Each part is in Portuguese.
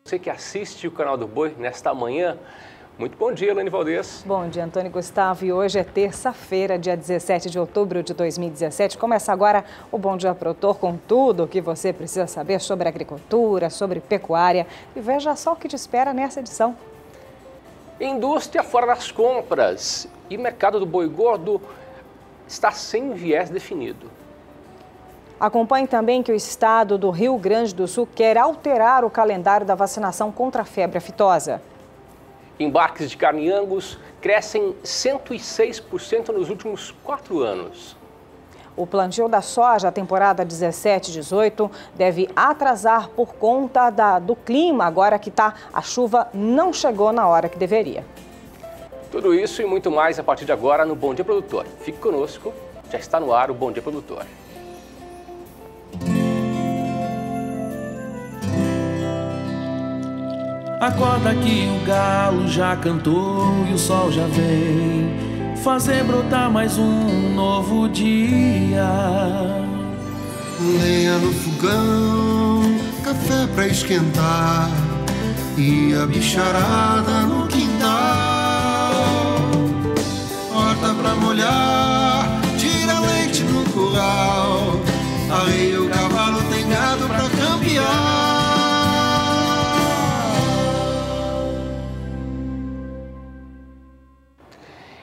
Você que assiste o canal do Boi nesta manhã, muito bom dia, Elaine Valdez. Bom dia, Antônio Gustavo. E hoje é terça-feira, dia 17 de outubro de 2017. Começa agora o Bom Dia Produtor com tudo o que você precisa saber sobre agricultura, sobre pecuária. E veja só o que te espera nessa edição. Indústria fora das compras e mercado do boi gordo está sem viés definido. Acompanhe também que o estado do Rio Grande do Sul quer alterar o calendário da vacinação contra a febre aftosa. Embarques de carne Angus crescem 106% nos últimos 4 anos. O plantio da soja, a temporada 17-18, deve atrasar por conta do clima, agora que a chuva não chegou na hora que deveria. Tudo isso e muito mais a partir de agora no Bom Dia Produtor. Fique conosco, já está no ar o Bom Dia Produtor. Acorda que o galo já cantou e o sol já vem fazer brotar mais um novo dia. Lenha no fogão, café pra esquentar e a bicharada no quintal. Horta pra molhar, tira leite no curral, arreia o cavalo, tem gado pra campear.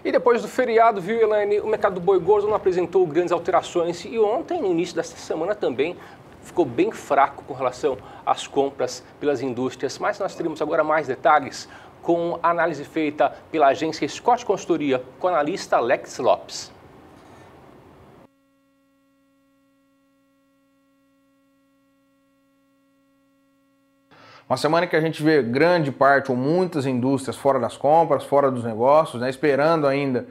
E depois do feriado, viu, Elaine, o mercado do boi gordo não apresentou grandes alterações e ontem, no início desta semana também, ficou bem fraco com relação às compras pelas indústrias. Mas nós teremos agora mais detalhes com a análise feita pela agência Scott Consultoria com o analista Alex Lopes. Uma semana que a gente vê grande parte ou muitas indústrias fora das compras, fora dos negócios, né, esperando ainda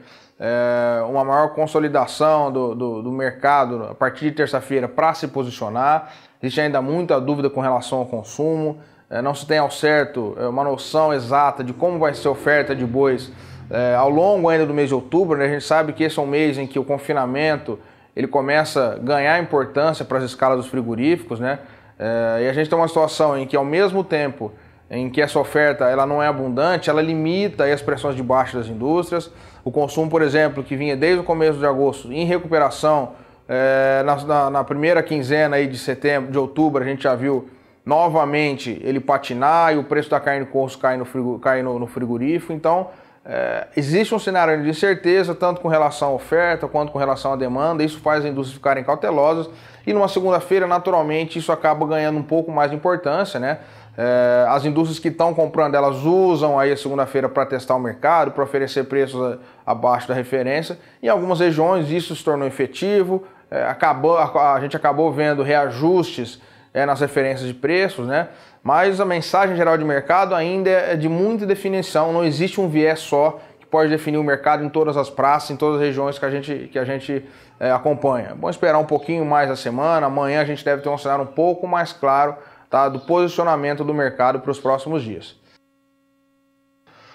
uma maior consolidação do mercado a partir de terça-feira para se posicionar. Existe ainda muita dúvida com relação ao consumo, não se tem ao certo uma noção exata de como vai ser a oferta de bois ao longo ainda do mês de outubro, né? A gente sabe que esse é um mês em que o confinamento ele começa a ganhar importância para as escalas dos frigoríficos, né? E a gente tem uma situação em que, ao mesmo tempo em que essa oferta ela não é abundante, ela limita aí as pressões de baixa das indústrias. O consumo, por exemplo, que vinha desde o começo de agosto em recuperação, na primeira quinzena aí de outubro, a gente já viu novamente ele patinar e o preço da carne de osso cair no frigorífico. Então, existe um cenário de incerteza, tanto com relação à oferta quanto com relação à demanda. Isso faz as indústrias ficarem cautelosas e numa segunda-feira, naturalmente, isso acaba ganhando um pouco mais de importância, né? As indústrias que estão comprando, elas usam aí a segunda-feira para testar o mercado, para oferecer preços abaixo da referência. Em algumas regiões isso se tornou efetivo, a gente acabou vendo reajustes nas referências de preços, né? Mas a mensagem geral de mercado ainda é de muita definição, não existe um viés só que pode definir o mercado em todas as praças, em todas as regiões que a gente acompanha. Bom esperar um pouquinho mais a semana, amanhã a gente deve ter um cenário um pouco mais claro, tá, do posicionamento do mercado para os próximos dias.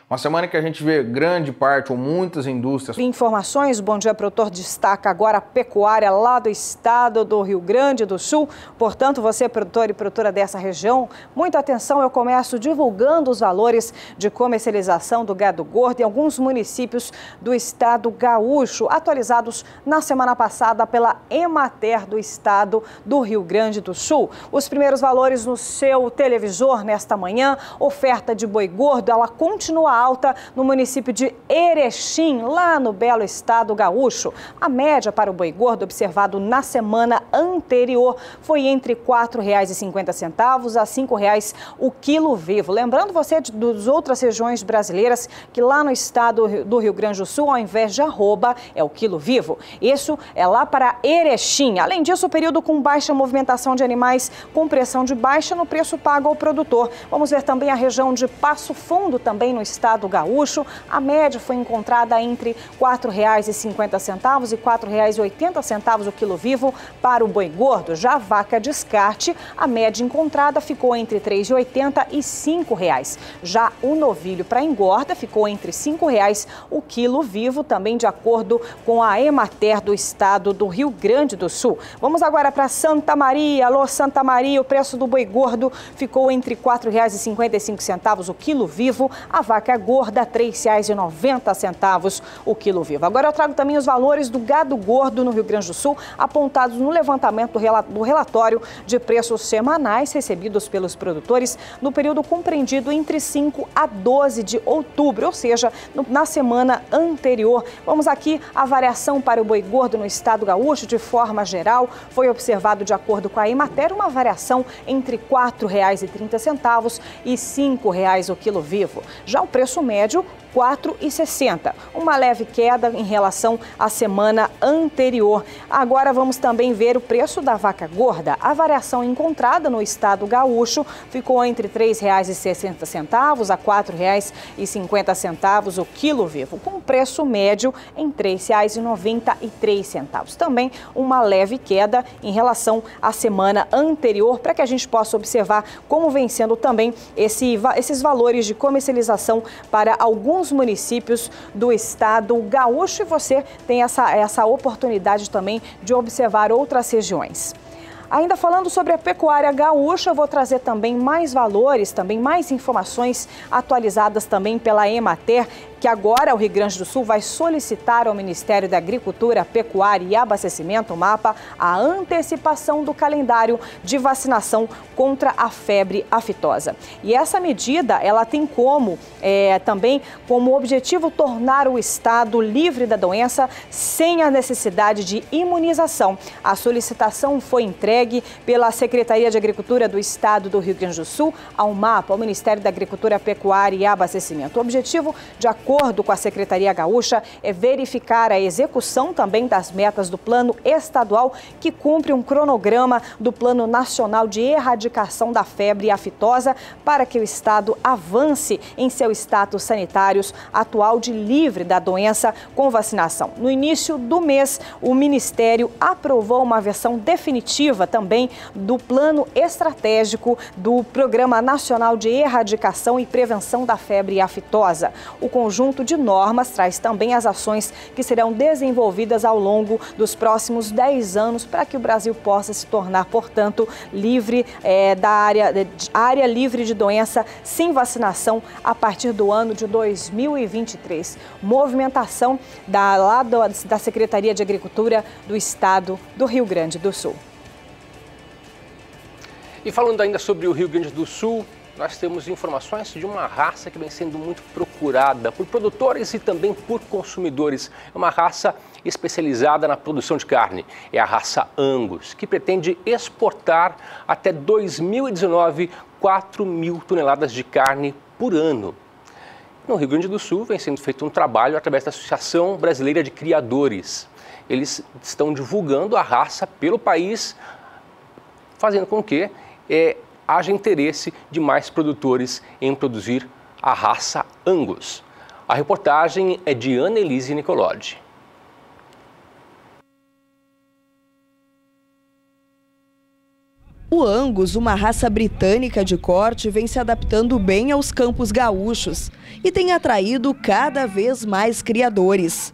Uma semana que a gente vê grande parte ou muitas indústrias. Informações, o Bom Dia Produtor destaca agora a pecuária lá do estado do Rio Grande do Sul. Portanto, você, produtor e produtora dessa região, muita atenção, eu começo divulgando os valores de comercialização do gado gordo em alguns municípios do estado gaúcho, atualizados na semana passada pela Emater do estado do Rio Grande do Sul. Os primeiros valores no seu televisor nesta manhã, oferta de boi gordo, ela continua alta no município de Erechim, lá no belo estado gaúcho. A média para o boi gordo observado na semana anterior foi entre R$ 4,50 a R$ 5,00 o quilo vivo. Lembrando você das outras regiões brasileiras que lá no estado do Rio Grande do Sul, ao invés de arroba, é o quilo vivo. Isso é lá para Erechim. Além disso, o período com baixa movimentação de animais com pressão de baixa no preço pago ao produtor. Vamos ver também a região de Passo Fundo, também no estado estado gaúcho, a média foi encontrada entre R$ 4,50 e R$ 4,80 o quilo vivo para o boi gordo. Já a vaca descarte, a média encontrada ficou entre R$ 3,80 e R$ 5,00. Já o novilho para engorda ficou entre R$ 5,00 o quilo vivo, também de acordo com a Emater do estado do Rio Grande do Sul. Vamos agora para Santa Maria. Alô, Santa Maria, o preço do boi gordo ficou entre R$ 4,55 o quilo vivo, a vaca gorda R$ 3,90 o quilo vivo. Agora eu trago também os valores do gado gordo no Rio Grande do Sul, apontados no levantamento do relatório de preços semanais recebidos pelos produtores no período compreendido entre 5 a 12 de outubro, ou seja, na semana anterior. Vamos aqui a variação para o boi gordo no estado gaúcho. De forma geral, foi observado, de acordo com a Emater, uma variação entre R$ 4,30 e R$ 5,00 o quilo vivo. Já o preço médio, R$ 4,60, uma leve queda em relação à semana anterior. Agora vamos também ver o preço da vaca gorda. A variação encontrada no estado gaúcho ficou entre R$ 3,60 a R$ 4,50 o quilo vivo, com preço médio em R$ 3,93. Também uma leve queda em relação à semana anterior, para que a gente possa observar como vem sendo também esses valores de comercialização para alguns municípios do estado gaúcho, e você tem essa oportunidade também de observar outras regiões. Ainda falando sobre a pecuária gaúcha, eu vou trazer também mais valores, também mais informações atualizadas também pela Emater, que agora o Rio Grande do Sul vai solicitar ao Ministério da Agricultura, Pecuária e Abastecimento, o MAPA, a antecipação do calendário de vacinação contra a febre aftosa. E essa medida, ela tem também como objetivo tornar o estado livre da doença sem a necessidade de imunização. A solicitação foi entregue pela Secretaria de Agricultura do estado do Rio Grande do Sul ao MAPA, ao Ministério da Agricultura, Pecuária e Abastecimento. O objetivo, de acordo com a Secretaria Gaúcha, é verificar a execução também das metas do Plano Estadual, que cumpre um cronograma do Plano Nacional de Erradicação da Febre Aftosa, para que o estado avance em seu status sanitário atual de livre da doença com vacinação. No início do mês, o Ministério aprovou uma versão definitiva também do Plano Estratégico do Programa Nacional de Erradicação e Prevenção da Febre Aftosa. O conjunto de normas traz também as ações que serão desenvolvidas ao longo dos próximos 10 anos para que o Brasil possa se tornar, portanto, livre da área livre de doença sem vacinação a partir do ano de 2023. Movimentação da Secretaria de Agricultura do estado do Rio Grande do Sul. E falando ainda sobre o Rio Grande do Sul, nós temos informações de uma raça que vem sendo muito procurada por produtores e também por consumidores. É uma raça especializada na produção de carne. É a raça Angus, que pretende exportar até 2019 4.000 toneladas de carne por ano. No Rio Grande do Sul vem sendo feito um trabalho através da Associação Brasileira de Criadores. Eles estão divulgando a raça pelo país, fazendo com que haja interesse de mais produtores em produzir a raça Angus. A reportagem é de Annelise Nicolodi. O Angus, uma raça britânica de corte, vem se adaptando bem aos campos gaúchos e tem atraído cada vez mais criadores.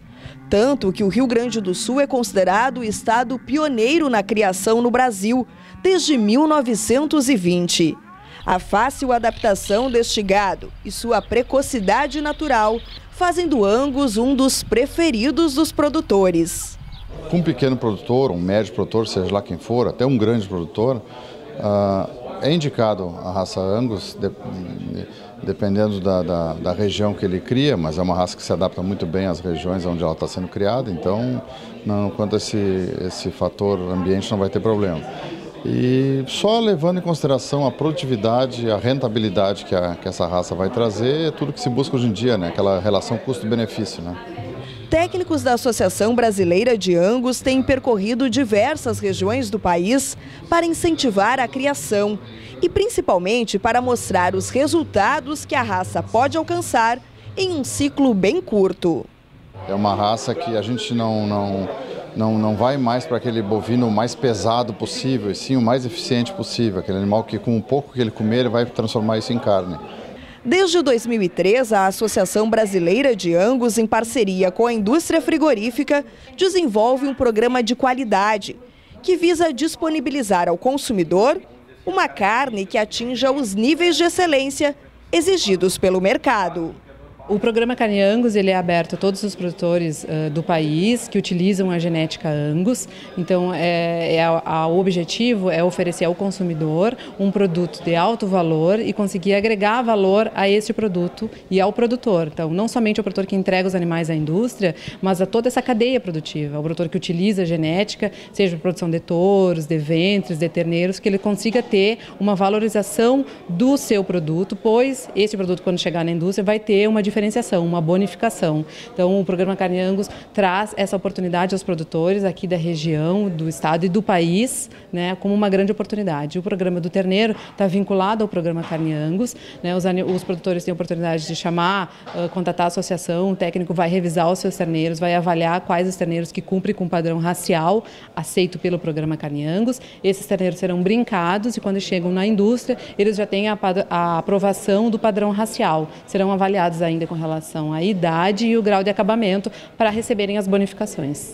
Tanto que o Rio Grande do Sul é considerado o estado pioneiro na criação no Brasil, desde 1920. A fácil adaptação deste gado e sua precocidade natural fazem do Angus um dos preferidos dos produtores. Com um pequeno produtor, um médio produtor, seja lá quem for, até um grande produtor, é indicado a raça Angus, dependendo da região que ele cria, mas é uma raça que se adapta muito bem às regiões onde ela está sendo criada, então, quanto a esse fator ambiente, não vai ter problema. E só levando em consideração a produtividade, a rentabilidade que essa raça vai trazer, é tudo que se busca hoje em dia, né? Aquela relação custo-benefício, né? Técnicos da Associação Brasileira de Angus têm percorrido diversas regiões do país para incentivar a criação e principalmente para mostrar os resultados que a raça pode alcançar em um ciclo bem curto. É uma raça que a gente não vai mais para aquele bovino mais pesado possível, e sim o mais eficiente possível, aquele animal que com o pouco que ele comer, ele vai transformar isso em carne. Desde 2003, a Associação Brasileira de Angus, em parceria com a indústria frigorífica, desenvolve um programa de qualidade que visa disponibilizar ao consumidor uma carne que atinja os níveis de excelência exigidos pelo mercado. O programa Carne Angus ele é aberto a todos os produtores do país que utilizam a genética Angus. Então, o objetivo é oferecer ao consumidor um produto de alto valor e conseguir agregar valor a esse produto e ao produtor. Então, não somente ao produtor que entrega os animais à indústria, mas a toda essa cadeia produtiva, ao produtor que utiliza a genética, seja a produção de touros, de ventres, de terneiros, que ele consiga ter uma valorização do seu produto, pois esse produto, quando chegar na indústria, vai ter uma diferenciação, uma bonificação. Então, o programa Carne Angus traz essa oportunidade aos produtores aqui da região, do estado e do país, né, como uma grande oportunidade. O programa do terneiro está vinculado ao programa Carne Angus, né, os produtores têm a oportunidade de chamar, contatar a associação, o técnico vai revisar os seus terneiros, vai avaliar quais os terneiros que cumprem com o padrão racial aceito pelo programa Carne Angus. Esses terneiros serão brincados e quando chegam na indústria, eles já têm a aprovação do padrão racial. Serão avaliados ainda com relação à idade e o grau de acabamento para receberem as bonificações.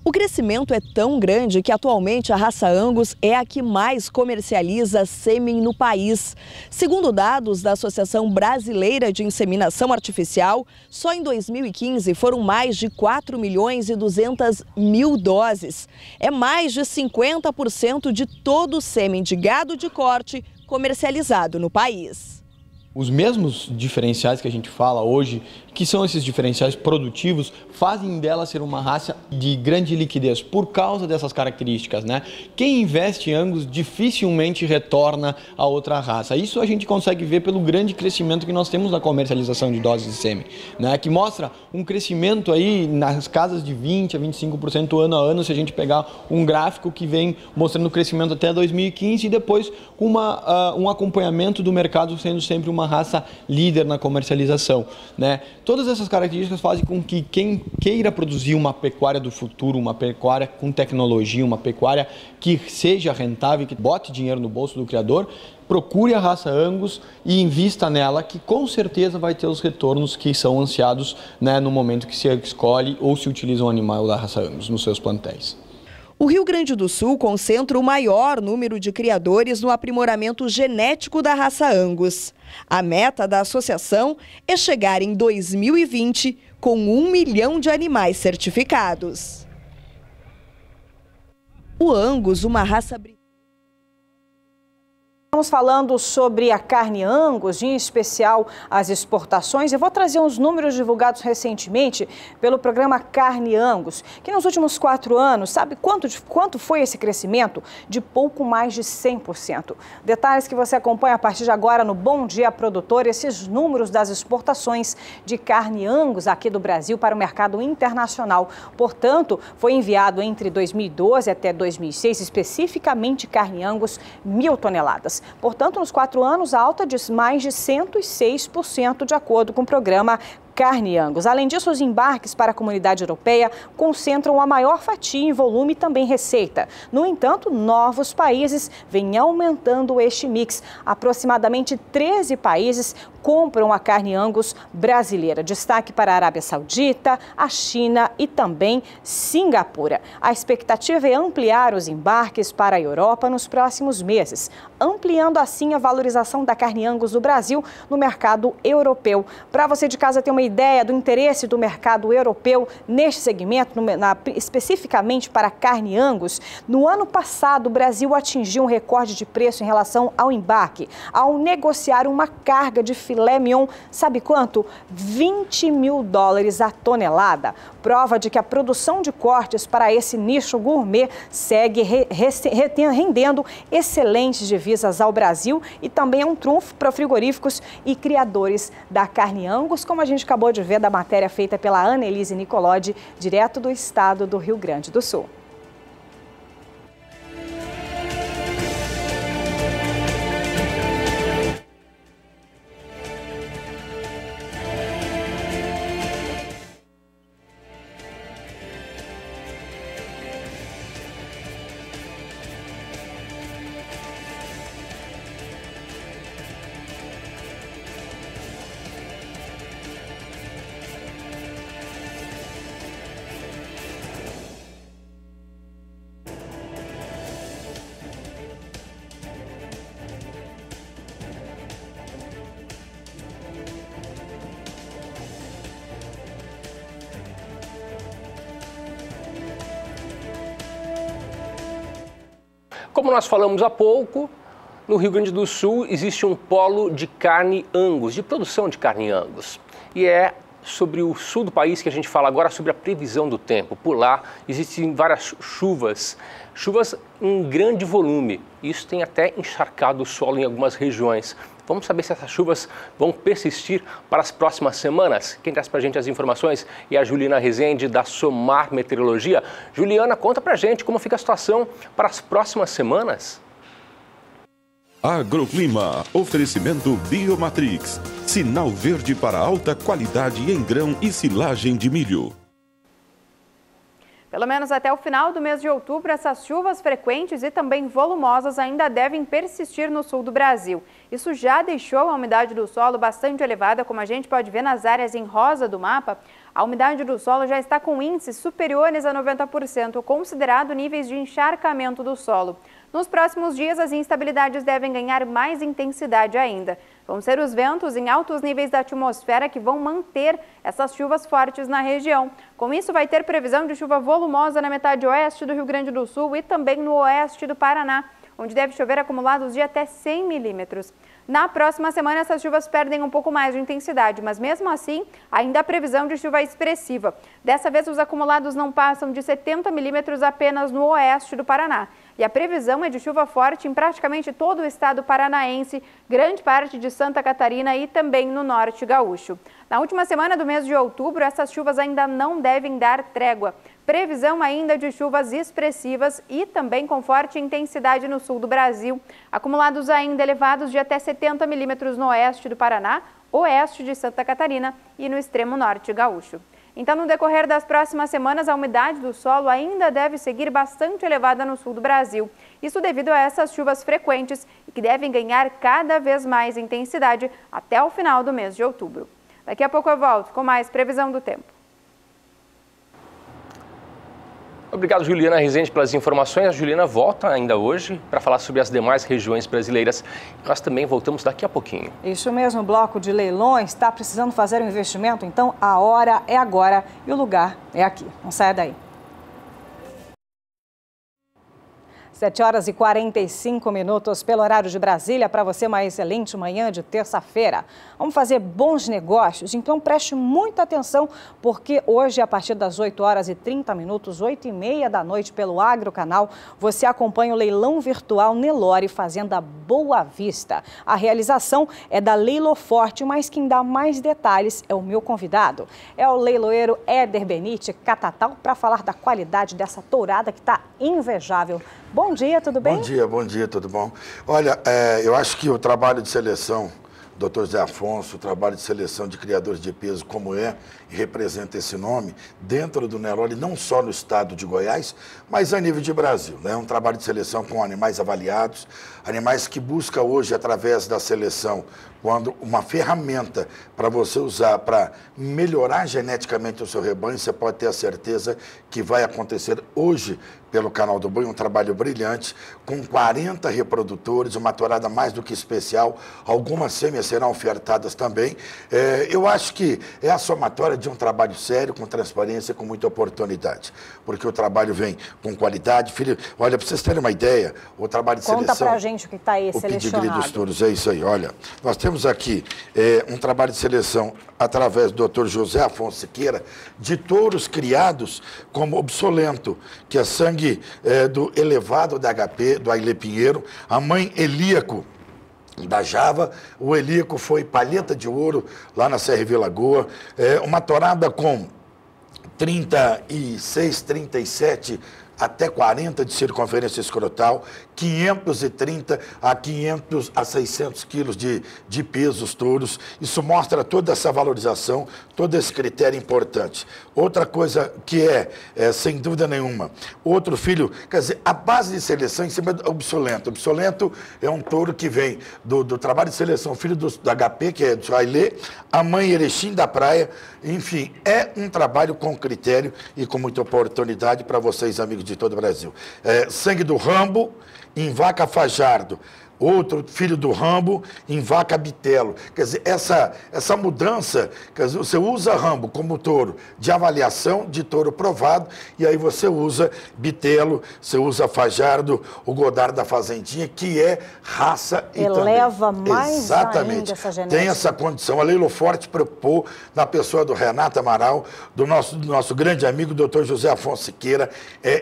O crescimento é tão grande que atualmente a raça Angus é a que mais comercializa sêmen no país. Segundo dados da Associação Brasileira de Inseminação Artificial, só em 2015 foram mais de 4.200.000 doses. É mais de 50% de todo o sêmen de gado de corte comercializado no país. Os mesmos diferenciais que a gente fala hoje, que são esses diferenciais produtivos, fazem dela ser uma raça de grande liquidez por causa dessas características, né? Quem investe em Angus dificilmente retorna a outra raça. Isso a gente consegue ver pelo grande crescimento que nós temos na comercialização de doses de sêmen, né? Que mostra um crescimento aí nas casas de 20% a 25% ano a ano, se a gente pegar um gráfico que vem mostrando o crescimento até 2015 e depois com um acompanhamento do mercado sendo sempre uma raça líder na comercialização, né? Todas essas características fazem com que quem queira produzir uma pecuária do futuro, uma pecuária com tecnologia, uma pecuária que seja rentável, que bote dinheiro no bolso do criador, procure a raça Angus e invista nela, que com certeza vai ter os retornos que são ansiados, né, no momento que se escolhe ou se utiliza um animal da raça Angus nos seus plantéis. O Rio Grande do Sul concentra o maior número de criadores no aprimoramento genético da raça Angus. A meta da associação é chegar em 2020 com 1 milhão de animais certificados. O Angus, uma raça britânica. Estamos falando sobre a carne Angus, em especial as exportações. Eu vou trazer uns números divulgados recentemente pelo programa Carne Angus, que nos últimos 4 anos, sabe quanto foi esse crescimento? De pouco mais de 100%. Detalhes que você acompanha a partir de agora no Bom Dia Produtor, esses números das exportações de carne Angus aqui do Brasil para o mercado internacional. Portanto, foi enviado entre 2012 até 2006, especificamente carne Angus, 1.000 toneladas. Portanto, nos 4 anos, alta de mais de 106%, de acordo com o programa Carne Angus. Além disso, os embarques para a comunidade europeia concentram a maior fatia em volume e também receita. No entanto, novos países vêm aumentando este mix. Aproximadamente 13 países compram a carne Angus brasileira. Destaque para a Arábia Saudita, a China e também Singapura. A expectativa é ampliar os embarques para a Europa nos próximos meses, ampliando assim a valorização da carne Angus do Brasil no mercado europeu. Para você de casa ter uma ideia do interesse do mercado europeu neste segmento, especificamente para a carne Angus, no ano passado o Brasil atingiu um recorde de preço em relação ao embarque, ao negociar uma carga de filé mignon, sabe quanto? $20.000 a tonelada. Prova de que a produção de cortes para esse nicho gourmet segue rendendo excelentes divisas ao Brasil e também é um trunfo para frigoríficos e criadores da carne Angus, como a gente acabou de ver da matéria feita pela Annelise Nicolodi, direto do estado do Rio Grande do Sul. Como nós falamos há pouco, no Rio Grande do Sul existe um polo de carne Angus, de produção de carne Angus. E é sobre o sul do país que a gente fala agora, sobre a previsão do tempo. Por lá existem várias chuvas em grande volume. Isso tem até encharcado o solo em algumas regiões. Vamos saber se essas chuvas vão persistir para as próximas semanas. Quem traz para a gente as informações é a Juliana Rezende, da Somar Meteorologia. Juliana, conta para a gente como fica a situação para as próximas semanas. Agroclima, oferecimento Biomatrix, sinal verde para alta qualidade em grão e silagem de milho. Pelo menos até o final do mês de outubro, essas chuvas frequentes e também volumosas ainda devem persistir no sul do Brasil. Isso já deixou a umidade do solo bastante elevada, como a gente pode ver nas áreas em rosa do mapa. A umidade do solo já está com índices superiores a 90%, considerado níveis de encharcamento do solo. Nos próximos dias, as instabilidades devem ganhar mais intensidade ainda. Vão ser os ventos em altos níveis da atmosfera que vão manter essas chuvas fortes na região. Com isso, vai ter previsão de chuva volumosa na metade oeste do Rio Grande do Sul e também no oeste do Paraná, onde deve chover acumulados de até 100 milímetros. Na próxima semana, essas chuvas perdem um pouco mais de intensidade, mas mesmo assim, ainda há previsão de chuva expressiva. Dessa vez, os acumulados não passam de 70 milímetros apenas no oeste do Paraná. E a previsão é de chuva forte em praticamente todo o estado paranaense, grande parte de Santa Catarina e também no norte gaúcho. Na última semana do mês de outubro, essas chuvas ainda não devem dar trégua. Previsão ainda de chuvas expressivas e também com forte intensidade no sul do Brasil. Acumulados ainda elevados de até 70 milímetros no oeste do Paraná, oeste de Santa Catarina e no extremo norte gaúcho. Então, no decorrer das próximas semanas, a umidade do solo ainda deve seguir bastante elevada no sul do Brasil. Isso devido a essas chuvas frequentes e que devem ganhar cada vez mais intensidade até o final do mês de outubro. Daqui a pouco eu volto com mais previsão do tempo. Obrigado, Juliana Rezende, pelas informações. A Juliana volta ainda hoje para falar sobre as demais regiões brasileiras. Nós também voltamos daqui a pouquinho. Isso mesmo, o bloco de leilões está precisando fazer um investimento, então a hora é agora e o lugar é aqui. Não saia daí. 7h45 pelo horário de Brasília. Para você, uma excelente manhã de terça-feira. Vamos fazer bons negócios, então preste muita atenção, porque hoje, a partir das 8h30, 8h30 da noite, pelo Agrocanal, você acompanha o leilão virtual Nelore Fazenda Boa Vista. A realização é da Leiloforte, mas quem dá mais detalhes é o meu convidado. É o leiloeiro Éder Benite Catatal, para falar da qualidade dessa tourada que está invejável. Bom dia, tudo bem? Bom dia, tudo bom? Olha, eu acho que o trabalho de seleção, Dr. Zé Afonso, o trabalho de seleção de criadores de peso, como é e representa esse nome, dentro do Nelore, não só no estado de Goiás, mas a nível de Brasil. É um trabalho de seleção com animais avaliados, animais que busca hoje, através da seleção, quando uma ferramenta para você usar para melhorar geneticamente o seu rebanho, você pode ter a certeza que vai acontecer hoje pelo Canal do Boi, um trabalho brilhante, com 40 reprodutores, uma tourada mais do que especial, algumas fêmeas serão ofertadas também. Eu acho que é a somatória de um trabalho sério, com transparência, com muita oportunidade, porque o trabalho vem com qualidade. Filho, olha, para vocês terem uma ideia, o trabalho de seleção... Conta pra gente o que está aí selecionado. O pedigree dos touros, é isso aí, olha. Nós temos aqui um trabalho de seleção através do Dr. José Afonso Siqueira, de touros criados como obsolento, que é sangue do elevado da HP, do Ailê Pinheiro, a mãe Elíaco da Java, o Elíaco foi palheta de ouro lá na Serra Vila Lagoa, uma tourada com 36, 37 até 40 de circunferência escrotal, 530 a 500 a 600 quilos de peso os touros. Isso mostra toda essa valorização, todo esse critério importante. Outra coisa que sem dúvida nenhuma, outro filho, quer dizer, a base de seleção em cima do obsolento. O obsolento é um touro que vem do trabalho de seleção, filho do HP, que é do Ailê, a mãe Erechim da Praia, enfim, é um trabalho com critério e com muita oportunidade para vocês, amigos de todo o Brasil. Sangue do Rambo, em Vaca Fajardo, outro filho do Rambo em vaca bitelo. Quer dizer, essa mudança, quer dizer, você usa Rambo como touro de avaliação, de touro provado, e aí você usa bitelo, você usa Fajardo, o Godard da Fazendinha, que é raça e eleva também. mais Exatamente. ainda essa genética. Tem essa condição. A Leilo Forte preocupou na pessoa do Renato Amaral, do nosso grande amigo, Dr. José Afonso Siqueira,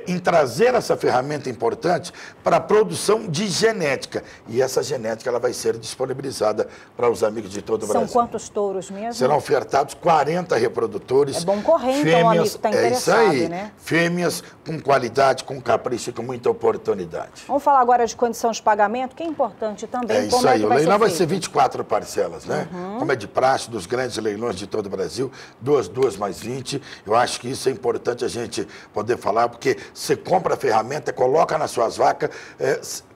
em trazer essa ferramenta importante para a produção de genética. E essa genética ela vai ser disponibilizada para os amigos de todo o Brasil. São quantos touros mesmo? Serão ofertados 40 reprodutores. É bom correr, então, o amigo que está interessado, isso aí, né? Fêmeas com qualidade, com capricho e com muita oportunidade. Vamos falar agora de condição de pagamento, que é importante também. É isso aí, o leilão vai ser 24 parcelas, né? Uhum. Como é de praxe dos grandes leilões de todo o Brasil, 2 mais 20. Eu acho que isso é importante a gente poder falar, porque você compra a ferramenta, coloca nas suas vacas,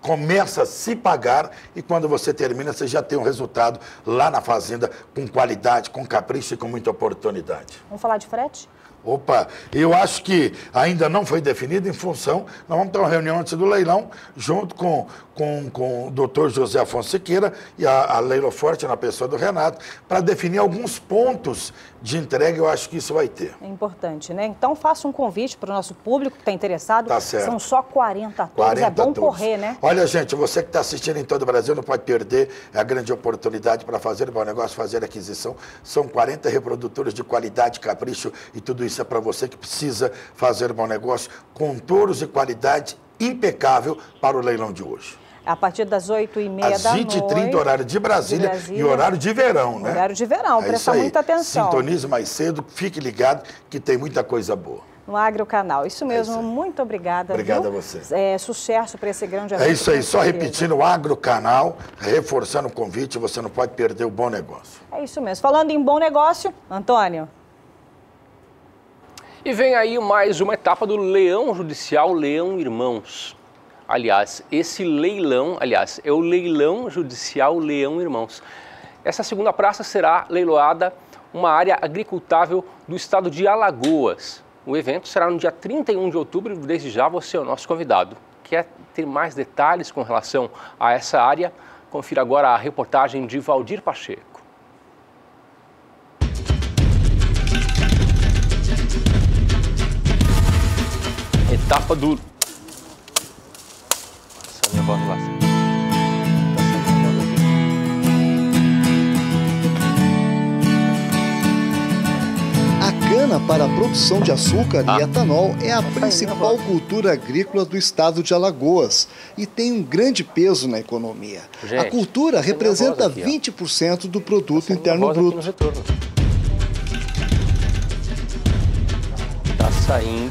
começa a se pagar e quando você termina, você já tem um resultado lá na fazenda com qualidade, com capricho e com muita oportunidade. Vamos falar de frete? Opa, eu acho que ainda não foi definido em função, nós vamos ter uma reunião antes do leilão, junto com o doutor José Afonso Siqueira e a Leilo Forte, na pessoa do Renato, para definir alguns pontos de entrega, eu acho que isso vai ter. É importante, né? Então faça um convite para o nosso público que está interessado. Tá certo. São só 40 touros, é bom correr, né? Olha, gente, você que está assistindo em todo o Brasil não pode perder a grande oportunidade para fazer um bom negócio, fazer aquisição. São 40 reprodutores de qualidade, capricho e tudo isso é para você que precisa fazer um bom negócio com touros de qualidade impecável para o leilão de hoje. A partir das 8h30 da noite. Às 20h30, horário de Brasília, e horário de verão, né? Horário de verão, presta muita atenção. Sintonize mais cedo, fique ligado que tem muita coisa boa. No Agrocanal. Isso mesmo, muito obrigada. Obrigado a você. Sucesso para esse grande evento. É isso aí, só repetindo, o Agrocanal, reforçando o convite, você não pode perder o bom negócio. É isso mesmo. Falando em bom negócio, Antônio. E vem aí mais uma etapa do Leão Judicial Leão Irmãos. Aliás, esse leilão, é o Leilão Judicial Leão Irmãos. Essa segunda praça será leiloada uma área agricultável do estado de Alagoas. O evento será no dia 31 de outubro e desde já você é o nosso convidado. Quer ter mais detalhes com relação a essa área? Confira agora a reportagem de Valdir Pacheco. Etapa do... Essa minha voz lá. A cana para a produção de açúcar e etanol é a principal cultura agrícola do estado de Alagoas e tem um grande peso na economia. A cultura representa 20% do produto interno bruto.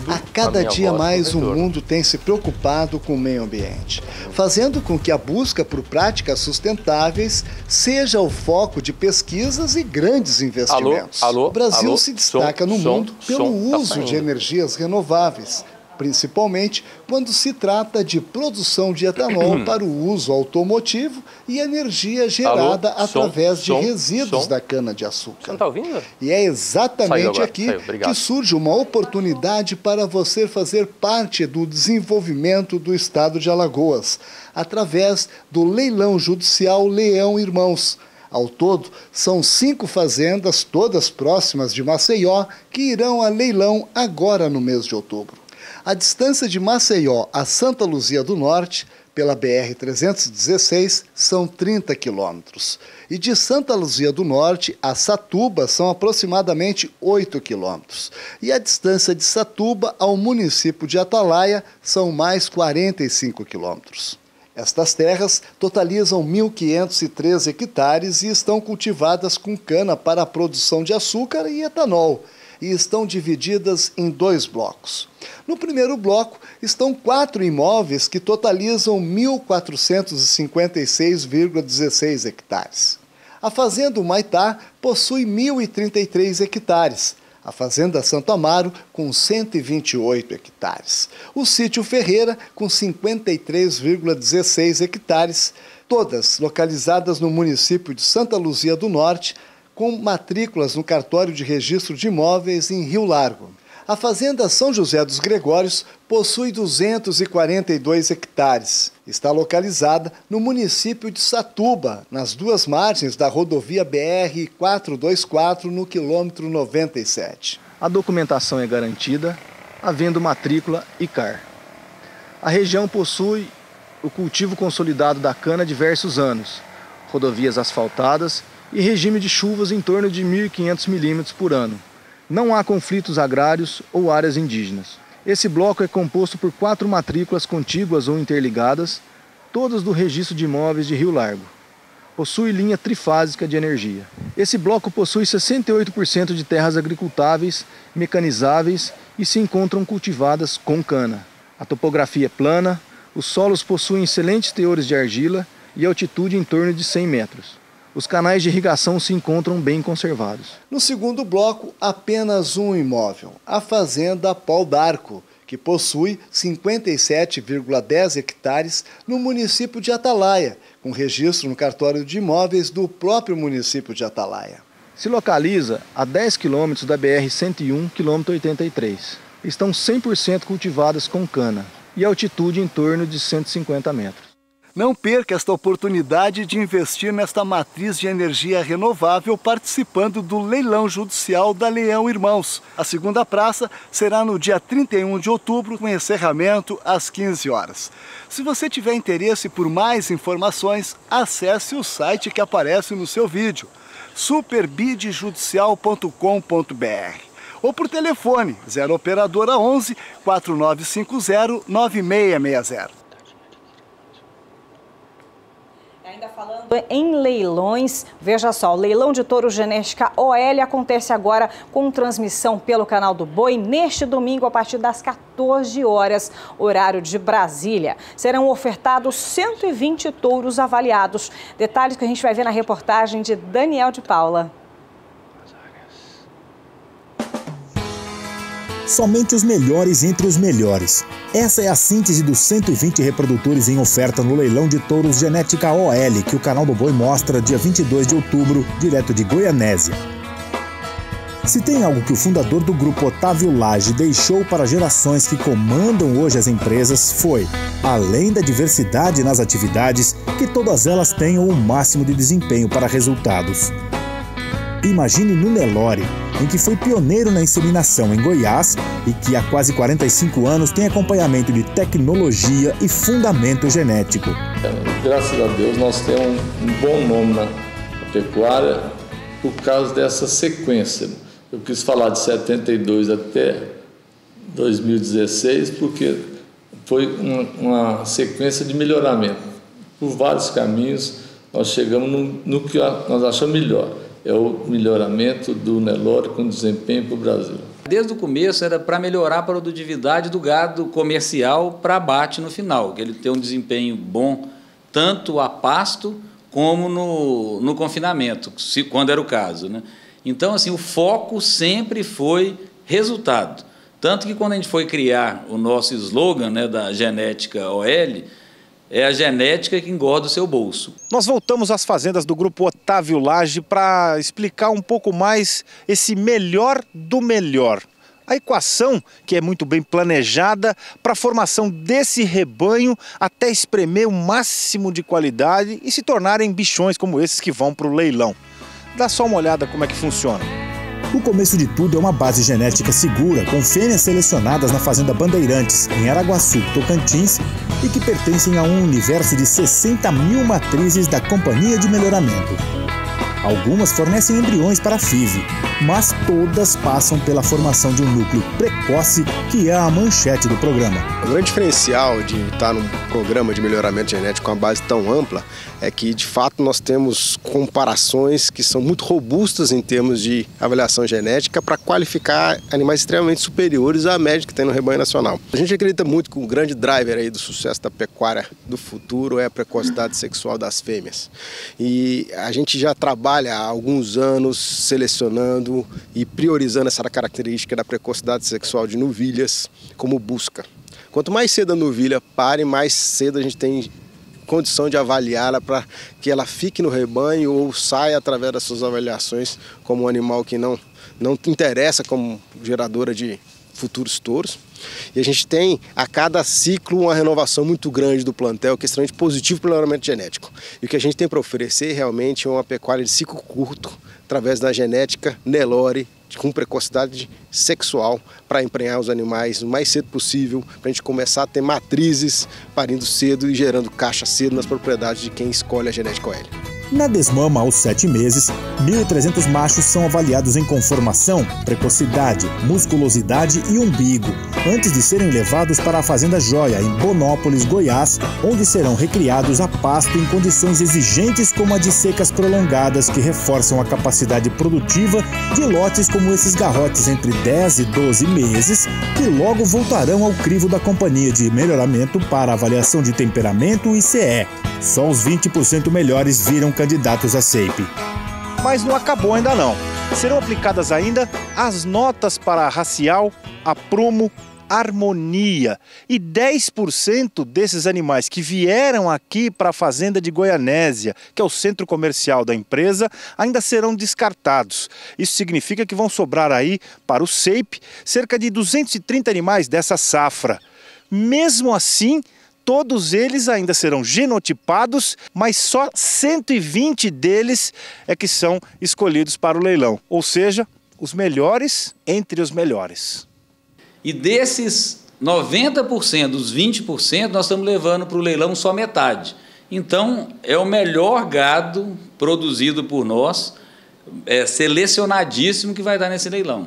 A cada dia mais o mundo tem se preocupado com o meio ambiente, fazendo com que a busca por práticas sustentáveis seja o foco de pesquisas e grandes investimentos. O Brasil se destaca no mundo pelo uso de energias renováveis, principalmente quando se trata de produção de etanol para o uso automotivo e energia gerada através de resíduos da cana-de-açúcar. Você não está ouvindo? E é exatamente aqui que surge uma oportunidade para você fazer parte do desenvolvimento do estado de Alagoas, através do Leilão Judicial Leão Irmãos. Ao todo, são 5 fazendas, todas próximas de Maceió, que irão a leilão agora no mês de outubro. A distância de Maceió a Santa Luzia do Norte, pela BR-316, são 30 quilômetros. E de Santa Luzia do Norte a Satuba são aproximadamente 8 quilômetros. E a distância de Satuba ao município de Atalaia são mais 45 quilômetros. Estas terras totalizam 1.513 hectares e estão cultivadas com cana para a produção de açúcar e etanol, e estão divididas em 2 blocos. No primeiro bloco estão 4 imóveis que totalizam 1.456,16 hectares. A Fazenda Humaitá possui 1.033 hectares. A Fazenda Santo Amaro, com 128 hectares. O Sítio Ferreira, com 53,16 hectares, todas localizadas no município de Santa Luzia do Norte, com matrículas no cartório de registro de imóveis em Rio Largo. A Fazenda São José dos Gregórios possui 242 hectares. Está localizada no município de Satuba, nas duas margens da rodovia BR-424, no quilômetro 97. A documentação é garantida, havendo matrícula e CAR. A região possui o cultivo consolidado da cana há diversos anos, rodovias asfaltadas e regime de chuvas em torno de 1.500 milímetros por ano. Não há conflitos agrários ou áreas indígenas. Esse bloco é composto por 4 matrículas contíguas ou interligadas, todas do Registro de Imóveis de Rio Largo. Possui linha trifásica de energia. Esse bloco possui 68% de terras agricultáveis, mecanizáveis e se encontram cultivadas com cana. A topografia é plana, os solos possuem excelentes teores de argila e altitude em torno de 100 metros. Os canais de irrigação se encontram bem conservados. No segundo bloco, apenas um imóvel, a Fazenda Pau d'Arco, que possui 57,10 hectares no município de Atalaia, com registro no cartório de imóveis do próprio município de Atalaia. Se localiza a 10 quilômetros da BR-101, quilômetro 83. Estão 100% cultivadas com cana e altitude em torno de 150 metros. Não perca esta oportunidade de investir nesta matriz de energia renovável participando do leilão judicial da Leão Irmãos. A segunda praça será no dia 31 de outubro, com encerramento às 15 horas. Se você tiver interesse por mais informações, acesse o site que aparece no seu vídeo, superbidjudicial.com.br, ou por telefone 0 operadora 11 4950 9660. Ainda falando em leilões, veja só, o leilão de touro genética OL acontece agora com transmissão pelo canal do Boi neste domingo a partir das 14 horas, horário de Brasília. Serão ofertados 120 touros avaliados. Detalhes que a gente vai ver na reportagem de Daniel de Paula. Somente os melhores entre os melhores. Essa é a síntese dos 120 reprodutores em oferta no leilão de touros genética OL, que o canal do Boi mostra dia 22 de outubro, direto de Goianésia. Se tem algo que o fundador do grupo Otávio Lage deixou para gerações que comandam hoje as empresas foi, além da diversidade nas atividades, que todas elas tenham o máximo de desempenho para resultados. Imagine no Nelore, em que foi pioneiro na inseminação em Goiás e que há quase 45 anos tem acompanhamento de tecnologia e fundamento genético. Graças a Deus nós temos um bom nome na pecuária por causa dessa sequência. Eu quis falar de 72 até 2016 porque foi uma sequência de melhoramento. Por vários caminhos nós chegamos no que nós achamos melhor. É o melhoramento do Nelore com desempenho para o Brasil. Desde o começo era para melhorar a produtividade do gado comercial para abate no final, que ele tem um desempenho bom tanto a pasto como no confinamento, quando era o caso, né? Então, assim, o foco sempre foi resultado. Tanto que quando a gente foi criar o nosso slogan, né, da genética OL, é a genética que engorda o seu bolso. Nós voltamos às fazendas do grupo Otávio Lage para explicar um pouco mais esse melhor do melhor. A equação que é muito bem planejada para a formação desse rebanho até espremer o máximo de qualidade e se tornarem bichões como esses que vão para o leilão. Dá só uma olhada como é que funciona. O começo de tudo é uma base genética segura, com fêmeas selecionadas na Fazenda Bandeirantes, em Araguaçu, Tocantins, e que pertencem a um universo de 60 mil matrizes da Companhia de Melhoramento. Algumas fornecem embriões para a FIV, mas todas passam pela formação de um núcleo precoce, que é a manchete do programa. O grande diferencial de estar num programa de melhoramento genético com uma base tão ampla é que, de fato, nós temos comparações que são muito robustas em termos de avaliação genética para qualificar animais extremamente superiores à média que tem no rebanho nacional. A gente acredita muito que o grande driver aí do sucesso da pecuária do futuro é a precocidade sexual das fêmeas. E a gente já trabalha há alguns anos selecionando e priorizando essa característica da precocidade sexual de novilhas como busca. Quanto mais cedo a novilha pare, mais cedo a gente tem condição de avaliá-la para que ela fique no rebanho ou saia através das suas avaliações como um animal que não interessa como geradora de futuros touros. E a gente tem a cada ciclo uma renovação muito grande do plantel, que é extremamente positivo para o melhoramento genético. E o que a gente tem para oferecer realmente é uma pecuária de ciclo curto, através da genética Nelore, com precocidade sexual, para emprenhar os animais o mais cedo possível, para a gente começar a ter matrizes parindo cedo e gerando caixa cedo nas propriedades de quem escolhe a genética OL. Na desmama, aos 7 meses, 1.300 machos são avaliados em conformação, precocidade, musculosidade e umbigo, antes de serem levados para a Fazenda Joia, em Bonópolis, Goiás, onde serão recriados a pasto em condições exigentes como a de secas prolongadas, que reforçam a capacidade produtiva de lotes como esses garrotes entre 10 e 12 meses, que logo voltarão ao crivo da Companhia de Melhoramento para avaliação de temperamento e CE. Só os 20% melhores viram candidatos a SEIP. Mas não acabou ainda não. Serão aplicadas ainda as notas para a racial, a prumo, harmonia. E 10% desses animais que vieram aqui para a Fazenda de Goianésia, que é o centro comercial da empresa, ainda serão descartados. Isso significa que vão sobrar aí para o SEIP cerca de 230 animais dessa safra. Mesmo assim, todos eles ainda serão genotipados, mas só 120 deles é que são escolhidos para o leilão. Ou seja, os melhores entre os melhores. E desses 90%, dos 20%, nós estamos levando para o leilão só metade. Então, é o melhor gado produzido por nós, selecionadíssimo, que vai dar nesse leilão.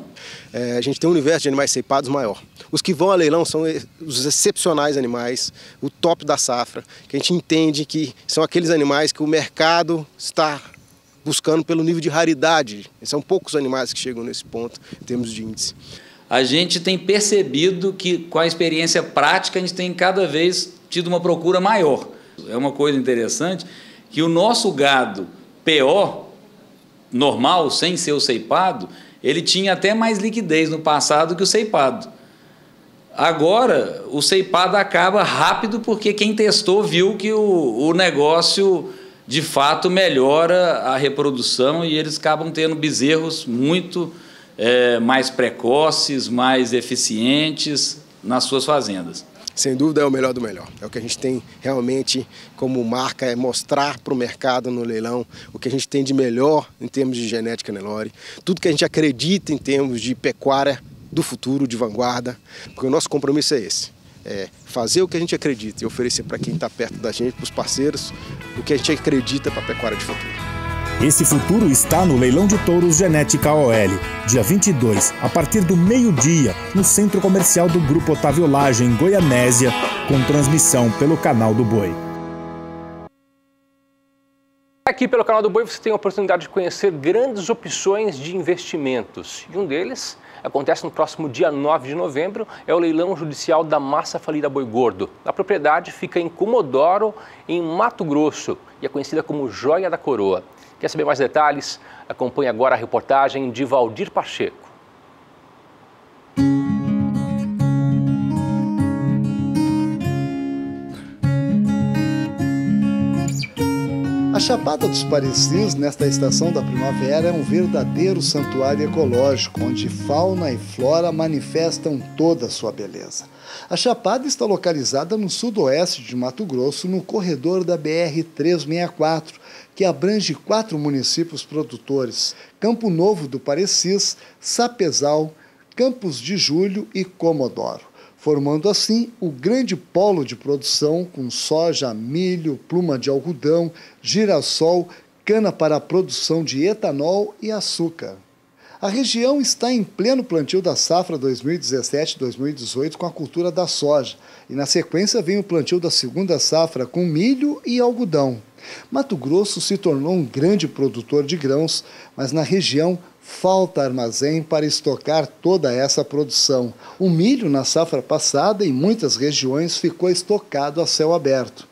A gente tem um universo de animais ceipados maior. Os que vão a leilão são os excepcionais animais, o top da safra, que a gente entende que são aqueles animais que o mercado está buscando pelo nível de raridade. São poucos animais que chegam nesse ponto em termos de índice. A gente tem percebido que, com a experiência prática, a gente tem cada vez tido uma procura maior. É uma coisa interessante que o nosso gado PO, normal, sem ser o ceipado, ele tinha até mais liquidez no passado que o ceipado. Agora, o ceipado acaba rápido porque quem testou viu que o negócio, de fato, melhora a reprodução e eles acabam tendo bezerros muito mais precoces, mais eficientes nas suas fazendas. Sem dúvida é o melhor do melhor. É o que a gente tem realmente como marca, é mostrar para o mercado no leilão o que a gente tem de melhor em termos de genética Nelore, tudo que a gente acredita em termos de pecuária do futuro, de vanguarda, porque o nosso compromisso é esse, é fazer o que a gente acredita e oferecer para quem está perto da gente, para os parceiros, o que a gente acredita para a pecuária de futuro. Esse futuro está no Leilão de Touros Genética OL, dia 22, a partir do meio-dia, no Centro Comercial do Grupo Otávio Lage, em Goianésia, com transmissão pelo Canal do Boi. Aqui pelo Canal do Boi você tem a oportunidade de conhecer grandes opções de investimentos. E um deles acontece no próximo dia 9 de novembro, é o leilão judicial da massa falida Boi Gordo. A propriedade fica em Comodoro, em Mato Grosso, e é conhecida como Joia da Coroa. Quer saber mais detalhes? Acompanhe agora a reportagem de Valdir Pacheco. A Chapada dos Parecis, nesta estação da primavera, é um verdadeiro santuário ecológico, onde fauna e flora manifestam toda a sua beleza. A Chapada está localizada no sudoeste de Mato Grosso, no corredor da BR-364, que abrange 4 municípios produtores: Campo Novo do Parecis, Sapezal, Campos de Julho e Comodoro, formando assim o grande polo de produção com soja, milho, pluma de algodão, girassol, cana para a produção de etanol e açúcar. A região está em pleno plantio da safra 2017-2018 com a cultura da soja, e na sequência vem o plantio da segunda safra com milho e algodão. Mato Grosso se tornou um grande produtor de grãos, mas na região falta armazém para estocar toda essa produção. O milho na safra passada em muitas regiões ficou estocado a céu aberto.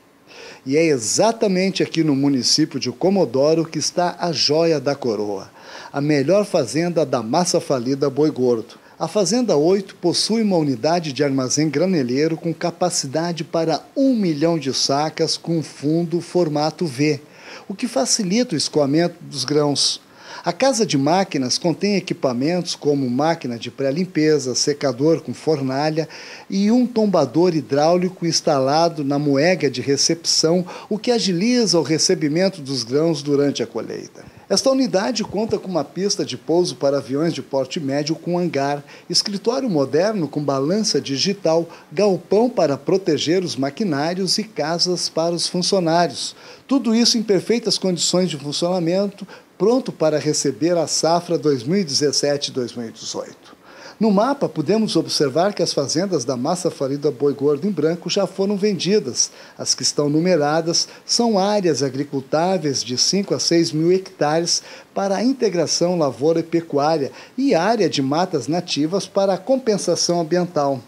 E é exatamente aqui no município de Comodoro que está a Joia da Coroa, a melhor fazenda da massa falida Boi Gordo. A Fazenda 8 possui uma unidade de armazém graneleiro com capacidade para 1 milhão de sacas com fundo formato V, o que facilita o escoamento dos grãos. A casa de máquinas contém equipamentos como máquina de pré-limpeza, secador com fornalha e um tombador hidráulico instalado na moega de recepção, o que agiliza o recebimento dos grãos durante a colheita. Esta unidade conta com uma pista de pouso para aviões de porte médio com hangar, escritório moderno com balança digital, galpão para proteger os maquinários e casas para os funcionários. Tudo isso em perfeitas condições de funcionamento, pronto para receber a safra 2017-2018. No mapa, podemos observar que as fazendas da massa falida Boi Gordo em branco já foram vendidas. As que estão numeradas são áreas agricultáveis de 5 a 6 mil hectares para a integração lavoura e pecuária e área de matas nativas para a compensação ambiental.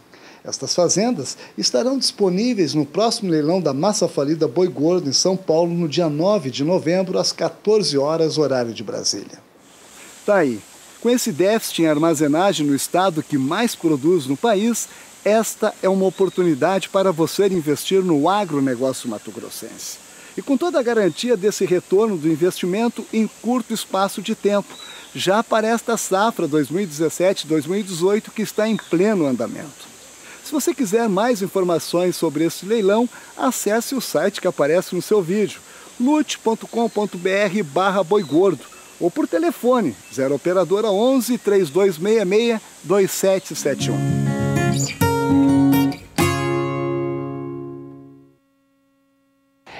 Estas fazendas estarão disponíveis no próximo leilão da massa falida Boi Gordo em São Paulo no dia 9 de novembro, às 14 horas, horário de Brasília. Tá aí. Com esse déficit em armazenagem no estado que mais produz no país, esta é uma oportunidade para você investir no agronegócio mato-grossense. E com toda a garantia desse retorno do investimento em curto espaço de tempo, já para esta safra 2017-2018 que está em pleno andamento. Se você quiser mais informações sobre esse leilão, acesse o site que aparece no seu vídeo, lute.com.br/boigordo. Ou por telefone, 0 operadora 11 3266 2771.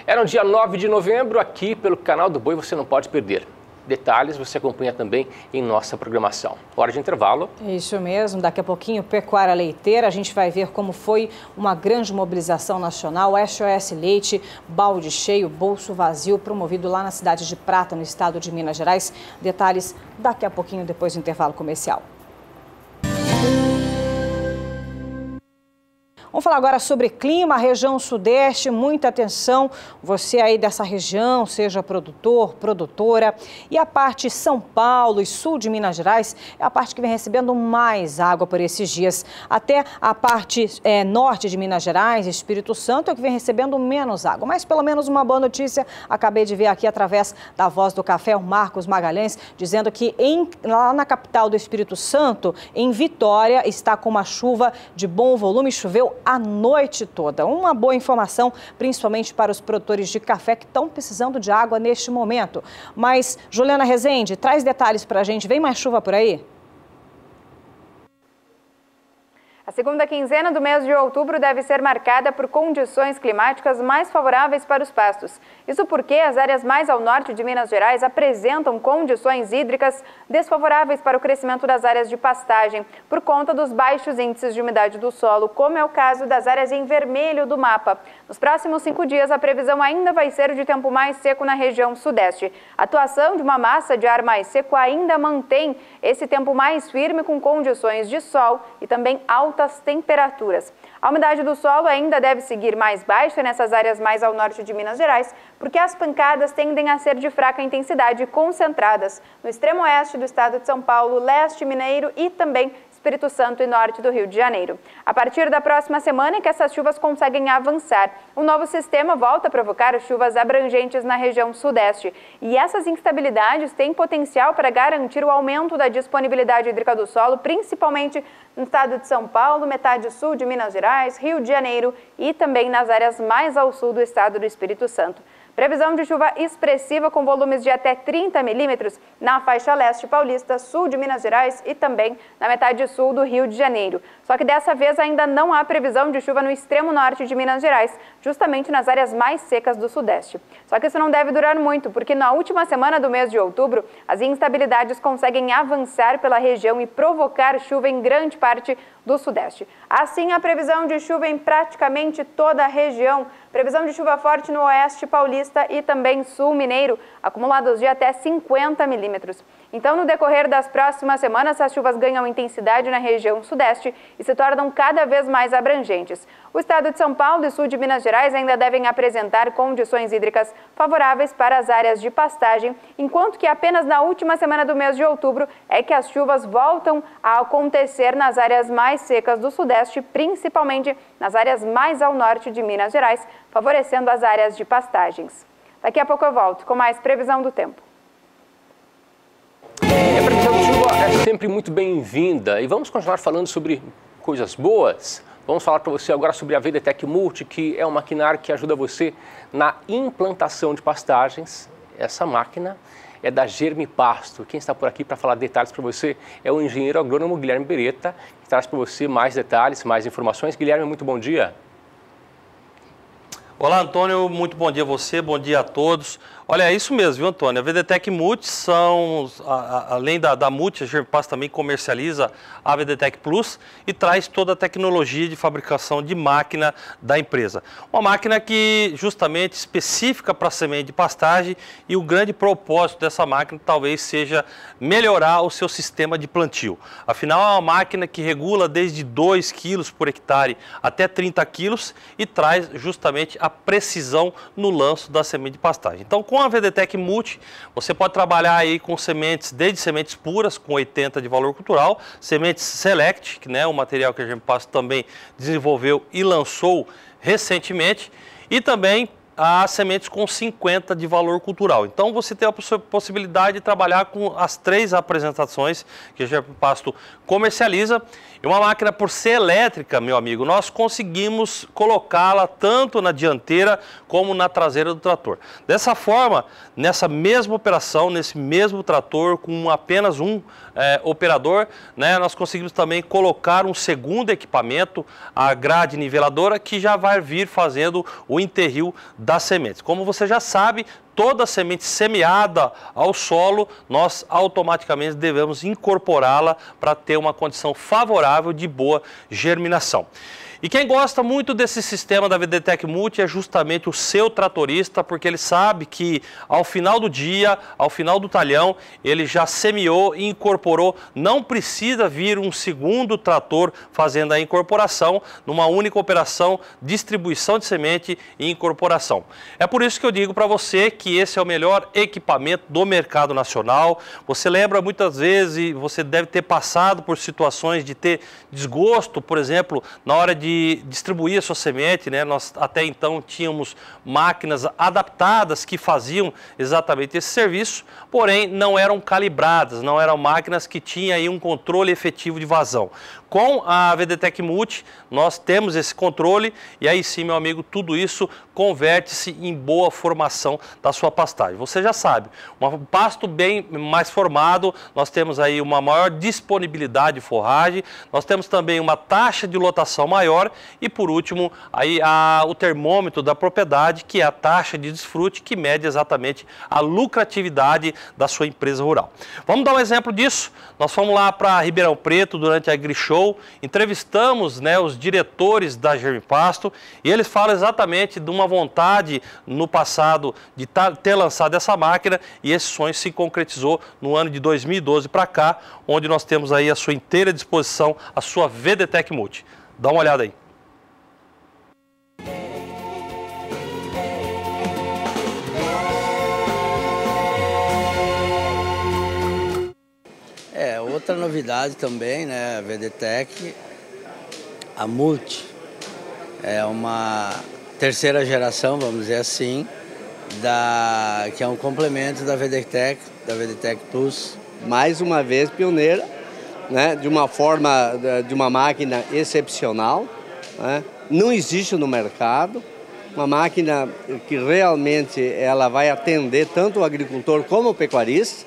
Era no dia 9 de novembro, aqui pelo canal do Boi, você não pode perder. Detalhes você acompanha também em nossa programação. Hora de intervalo. É isso mesmo, daqui a pouquinho Pecuária Leiteira, a gente vai ver como foi uma grande mobilização nacional, SOS Leite, balde cheio, bolso vazio, promovido lá na cidade de Prata, no estado de Minas Gerais. Detalhes daqui a pouquinho, depois do intervalo comercial. Vamos falar agora sobre clima, região sudeste, muita atenção, você aí dessa região, seja produtor, produtora, e a parte São Paulo e sul de Minas Gerais é a parte que vem recebendo mais água por esses dias. Até a parte norte de Minas Gerais, Espírito Santo, é que vem recebendo menos água, mas pelo menos uma boa notícia, acabei de ver aqui através da Voz do Café, o Marcos Magalhães, dizendo que lá na capital do Espírito Santo, em Vitória, está com uma chuva de bom volume, choveu a noite toda. Uma boa informação, principalmente para os produtores de café que estão precisando de água neste momento. Mas, Juliana Rezende, traz detalhes para a gente. Vem mais chuva por aí? A segunda quinzena do mês de outubro deve ser marcada por condições climáticas mais favoráveis para os pastos. Isso porque as áreas mais ao norte de Minas Gerais apresentam condições hídricas desfavoráveis para o crescimento das áreas de pastagem, por conta dos baixos índices de umidade do solo, como é o caso das áreas em vermelho do mapa. Nos próximos 5 dias, a previsão ainda vai ser de tempo mais seco na região sudeste. A atuação de uma massa de ar mais seco ainda mantém esse tempo mais firme, com condições de sol e também altas temperaturas. A umidade do solo ainda deve seguir mais baixa nessas áreas mais ao norte de Minas Gerais, porque as pancadas tendem a ser de fraca intensidade, concentradas no extremo oeste do estado de São Paulo, leste mineiro e também Espírito Santo e norte do Rio de Janeiro. A partir da próxima semana é que essas chuvas conseguem avançar. O novo sistema volta a provocar chuvas abrangentes na região sudeste. E essas instabilidades têm potencial para garantir o aumento da disponibilidade hídrica do solo, principalmente no estado de São Paulo, metade sul de Minas Gerais, Rio de Janeiro e também nas áreas mais ao sul do estado do Espírito Santo. Previsão de chuva expressiva com volumes de até 30 milímetros na faixa leste paulista, sul de Minas Gerais e também na metade sul do Rio de Janeiro. Só que dessa vez ainda não há previsão de chuva no extremo norte de Minas Gerais, justamente nas áreas mais secas do sudeste. Só que isso não deve durar muito, porque na última semana do mês de outubro, as instabilidades conseguem avançar pela região e provocar chuva em grande parte do sudeste. Assim, a previsão de chuva em praticamente toda a região. Previsão de chuva forte no oeste paulista e também sul mineiro, acumulados de até 50 milímetros. Então, no decorrer das próximas semanas, as chuvas ganham intensidade na região sudeste e se tornam cada vez mais abrangentes. O estado de São Paulo e sul de Minas Gerais ainda devem apresentar condições hídricas favoráveis para as áreas de pastagem, enquanto que apenas na última semana do mês de outubro é que as chuvas voltam a acontecer nas áreas mais secas do sudeste, principalmente nas áreas mais ao norte de Minas Gerais, favorecendo as áreas de pastagens. Daqui a pouco eu volto com mais previsão do tempo. Sempre muito bem-vinda. E vamos continuar falando sobre coisas boas. Vamos falar para você agora sobre a VDTech Multi, que é um maquinário que ajuda você na implantação de pastagens. Essa máquina é da Germipasto. Quem está por aqui para falar detalhes para você é o engenheiro agrônomo Guilherme Beretta, que traz para você mais detalhes, mais informações. Guilherme, muito bom dia. Olá, Antônio, muito bom dia a você, bom dia a todos. Olha, é isso mesmo, viu, Antônio? A VDTech Multi são, além da Multi, a Germipasto também comercializa a VDTech Plus e traz toda a tecnologia de fabricação de máquina da empresa. Uma máquina que justamente específica para semente de pastagem, e o grande propósito dessa máquina talvez seja melhorar o seu sistema de plantio. Afinal, é uma máquina que regula desde 2 kg por hectare até 30 kg e traz justamente a precisão no lanço da semente de pastagem. Então, com a VDTech Multi, você pode trabalhar aí com sementes, desde sementes puras, com 80 de valor cultural, sementes Select, que é um material que a Germipasto também desenvolveu e lançou recentemente, e também as sementes com 50 de valor cultural. Então você tem a possibilidade de trabalhar com as 3 apresentações que a Germipasto comercializa. E uma máquina, por ser elétrica, meu amigo, nós conseguimos colocá-la tanto na dianteira como na traseira do trator. Dessa forma, nessa mesma operação, nesse mesmo trator, com apenas um operador, nós conseguimos também colocar um segundo equipamento, a grade niveladora, que já vai vir fazendo o enterril das sementes. Como você já sabe, toda semente semeada ao solo, nós automaticamente devemos incorporá-la para ter uma condição favorável de boa germinação. E quem gosta muito desse sistema da VDTech Multi é justamente o seu tratorista, porque ele sabe que ao final do dia, ao final do talhão, ele já semeou e incorporou. Não precisa vir um segundo trator fazendo a incorporação numa única operação, distribuição de semente e incorporação. É por isso que eu digo para você que esse é o melhor equipamento do mercado nacional. Você lembra muitas vezes, você deve ter passado por situações de ter desgosto, por exemplo, na hora de distribuir a sua semente, Nós até então tínhamos máquinas adaptadas que faziam exatamente esse serviço, porém não eram calibradas, não eram máquinas que tinham aí um controle efetivo de vazão. Com a VDTech Multi, nós temos esse controle e aí sim, meu amigo, tudo isso converte-se em boa formação da sua pastagem. Você já sabe, um pasto bem mais formado, nós temos aí uma maior disponibilidade de forragem, nós temos também uma taxa de lotação maior e, por último, aí o termômetro da propriedade, que é a taxa de desfrute, que mede exatamente a lucratividade da sua empresa rural. Vamos dar um exemplo disso? Nós fomos lá para Ribeirão Preto durante a AgriShow, entrevistamos os diretores da Germipasto e eles falam exatamente de uma vontade no passado de ter lançado essa máquina, e esse sonho se concretizou no ano de 2012 para cá, onde nós temos aí à sua inteira disposição a sua VDTech Multi. Dá uma olhada aí. Outra novidade também, a VDTech, a Multi, é uma terceira geração, vamos dizer assim, que é um complemento da VDTech Plus. Mais uma vez pioneira, de uma forma, de uma máquina excepcional, não existe no mercado, uma máquina que realmente ela vai atender tanto o agricultor como o pecuarista,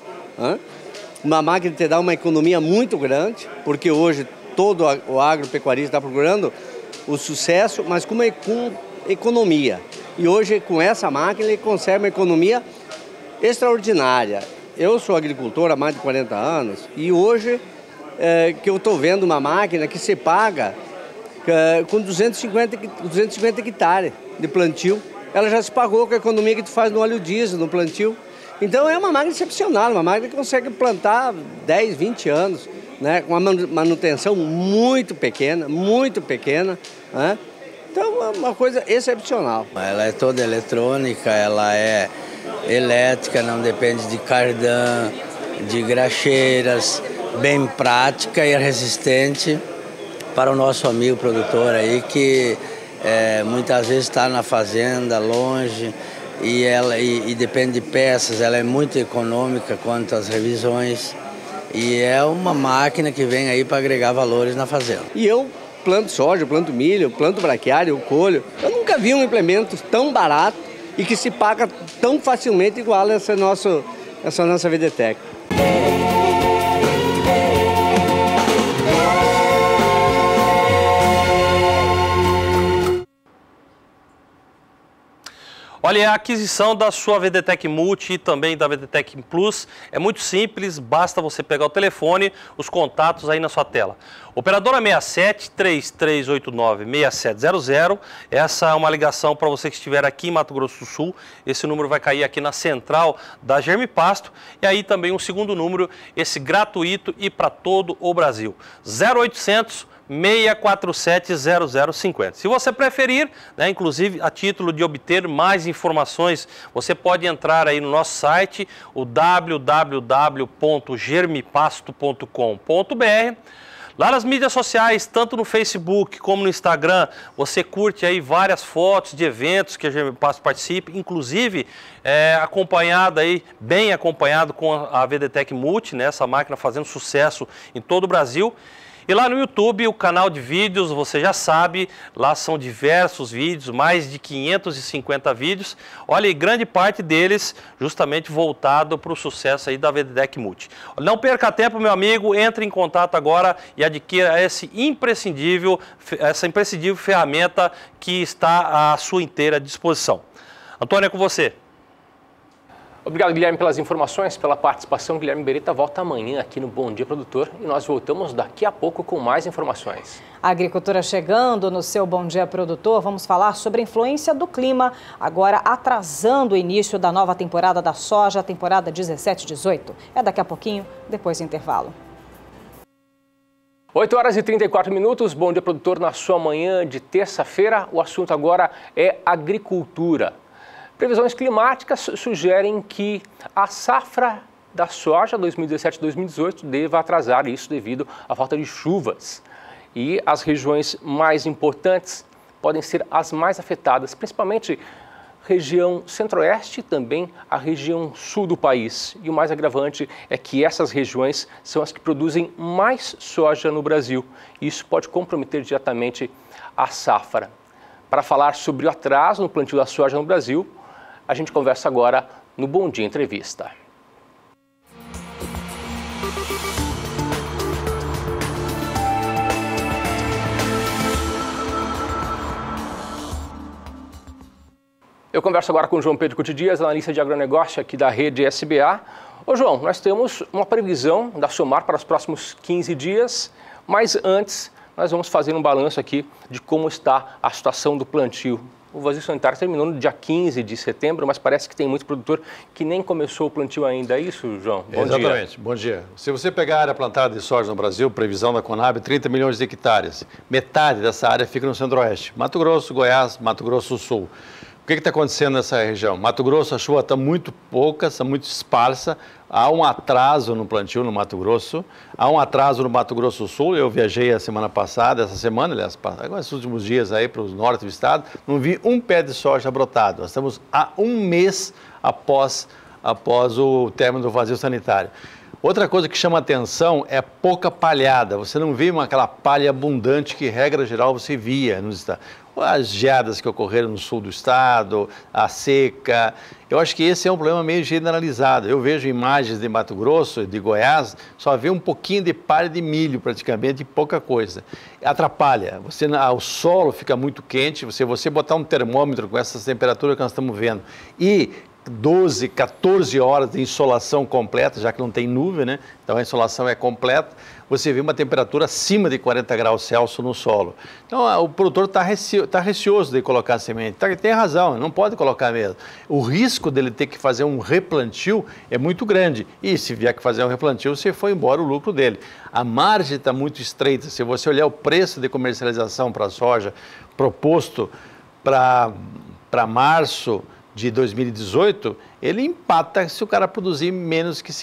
uma máquina que te dá uma economia muito grande, porque hoje todo o agropecuarista está procurando o sucesso, mas com economia. E hoje, com essa máquina, ele consegue uma economia extraordinária. Eu sou agricultor há mais de 40 anos e hoje que eu estou vendo uma máquina que se paga com 250 hectares de plantio. Ela já se pagou com a economia que tu faz no óleo diesel, no plantio. Então é uma máquina excepcional, uma máquina que consegue plantar 10, 20 anos, com uma manutenção muito pequena, Então é uma coisa excepcional. Ela é toda eletrônica, ela é elétrica, não depende de cardan, de graxeiras, bem prática e resistente para o nosso amigo produtor aí que muitas vezes está na fazenda, longe, e depende de peças, ela é muito econômica quanto às revisões. E é uma máquina que vem aí para agregar valores na fazenda. E eu planto soja, planto milho, planto braquiária, eu colho. Eu nunca vi um implemento tão barato e que se paga tão facilmente igual essa nossa VDTEC. Olha, a aquisição da sua VDTEC Multi e também da VDTEC Plus é muito simples, basta você pegar o telefone, os contatos aí na sua tela. Operadora 67 3389 6700, essa é uma ligação para você que estiver aqui em Mato Grosso do Sul, esse número vai cair aqui na central da Germipasto, e aí também um segundo número, esse gratuito e para todo o Brasil, 0800 647-0050. Se você preferir, né, inclusive a título de obter mais informações, você pode entrar aí no nosso site, o www.germipasto.com.br. Lá nas mídias sociais, tanto no Facebook como no Instagram, você curte aí várias fotos de eventos que a Germipasto participe, inclusive acompanhado aí, bem acompanhado com a VDTEC Multi, né, essa máquina fazendo sucesso em todo o Brasil. E lá no YouTube, o canal de vídeos, você já sabe, lá são diversos vídeos, mais de 550 vídeos. Olha, e grande parte deles justamente voltado para o sucesso aí da VDTEC Multi. Não perca tempo, meu amigo, entre em contato agora e adquira essa imprescindível ferramenta que está à sua inteira disposição. Antônio, é com você. Obrigado, Guilherme, pelas informações, pela participação. Guilherme Beretta volta amanhã aqui no Bom Dia Produtor e nós voltamos daqui a pouco com mais informações. A agricultura chegando no seu Bom Dia Produtor, vamos falar sobre a influência do clima, agora atrasando o início da nova temporada da soja, a temporada 17-18. É daqui a pouquinho, depois do intervalo. 8 horas e 34 minutos, Bom Dia Produtor na sua manhã de terça-feira. O assunto agora é agricultura. Previsões climáticas sugerem que a safra da soja 2017-2018 deva atrasar isso devido à falta de chuvas. E as regiões mais importantes podem ser as mais afetadas, principalmente região centro-oeste e também a região sul do país. E o mais agravante é que essas regiões são as que produzem mais soja no Brasil. Isso pode comprometer diretamente a safra. Para falar sobre o atraso no plantio da soja no Brasil, a gente conversa agora no Bom Dia Entrevista. Eu converso agora com o João Pedro Couto Dias, analista de agronegócio aqui da rede SBA. Ô João, nós temos uma previsão da SOMAR para os próximos 15 dias, mas antes nós vamos fazer um balanço aqui de como está a situação do plantio. O vazio sanitário terminou no dia 15 de setembro, mas parece que tem muito produtor que nem começou o plantio ainda. É isso, João? Bom dia. Exatamente. Bom dia. Se você pegar a área plantada de soja no Brasil, previsão da Conab, 30 milhões de hectares. Metade dessa área fica no centro-oeste. Mato Grosso, Goiás, Mato Grosso do Sul. O que está acontecendo nessa região? Mato Grosso, a chuva está muito pouca, está muito esparsa. Há um atraso no plantio no Mato Grosso, há um atraso no Mato Grosso do Sul. Eu viajei a semana passada, essa semana, aliás, esses últimos dias aí para o norte do estado, não vi um pé de soja brotado. Nós estamos há um mês após o término do vazio sanitário. Outra coisa que chama atenção é pouca palhada. Você não vê aquela palha abundante que, regra geral, você via nos estados. As geadas que ocorreram no sul do estado, a seca. Eu acho que esse é um problema meio generalizado. Eu vejo imagens de Mato Grosso, de Goiás, só vê um pouquinho de palha de milho praticamente e pouca coisa. Atrapalha. O solo fica muito quente, você botar um termômetro com essas temperaturas que nós estamos vendo e 12, 14 horas de insolação completa, já que não tem nuvem, né? Então a insolação é completa, você vê uma temperatura acima de 40 graus Celsius no solo. Então o produtor está receoso de colocar a semente, tem razão, não pode colocar mesmo. O risco dele ter que fazer um replantio é muito grande e se vier que fazer um replantio, você foi embora o lucro dele. A margem está muito estreita, se você olhar o preço de comercialização para a soja proposto para março de 2018, ele empata se o cara produzir menos que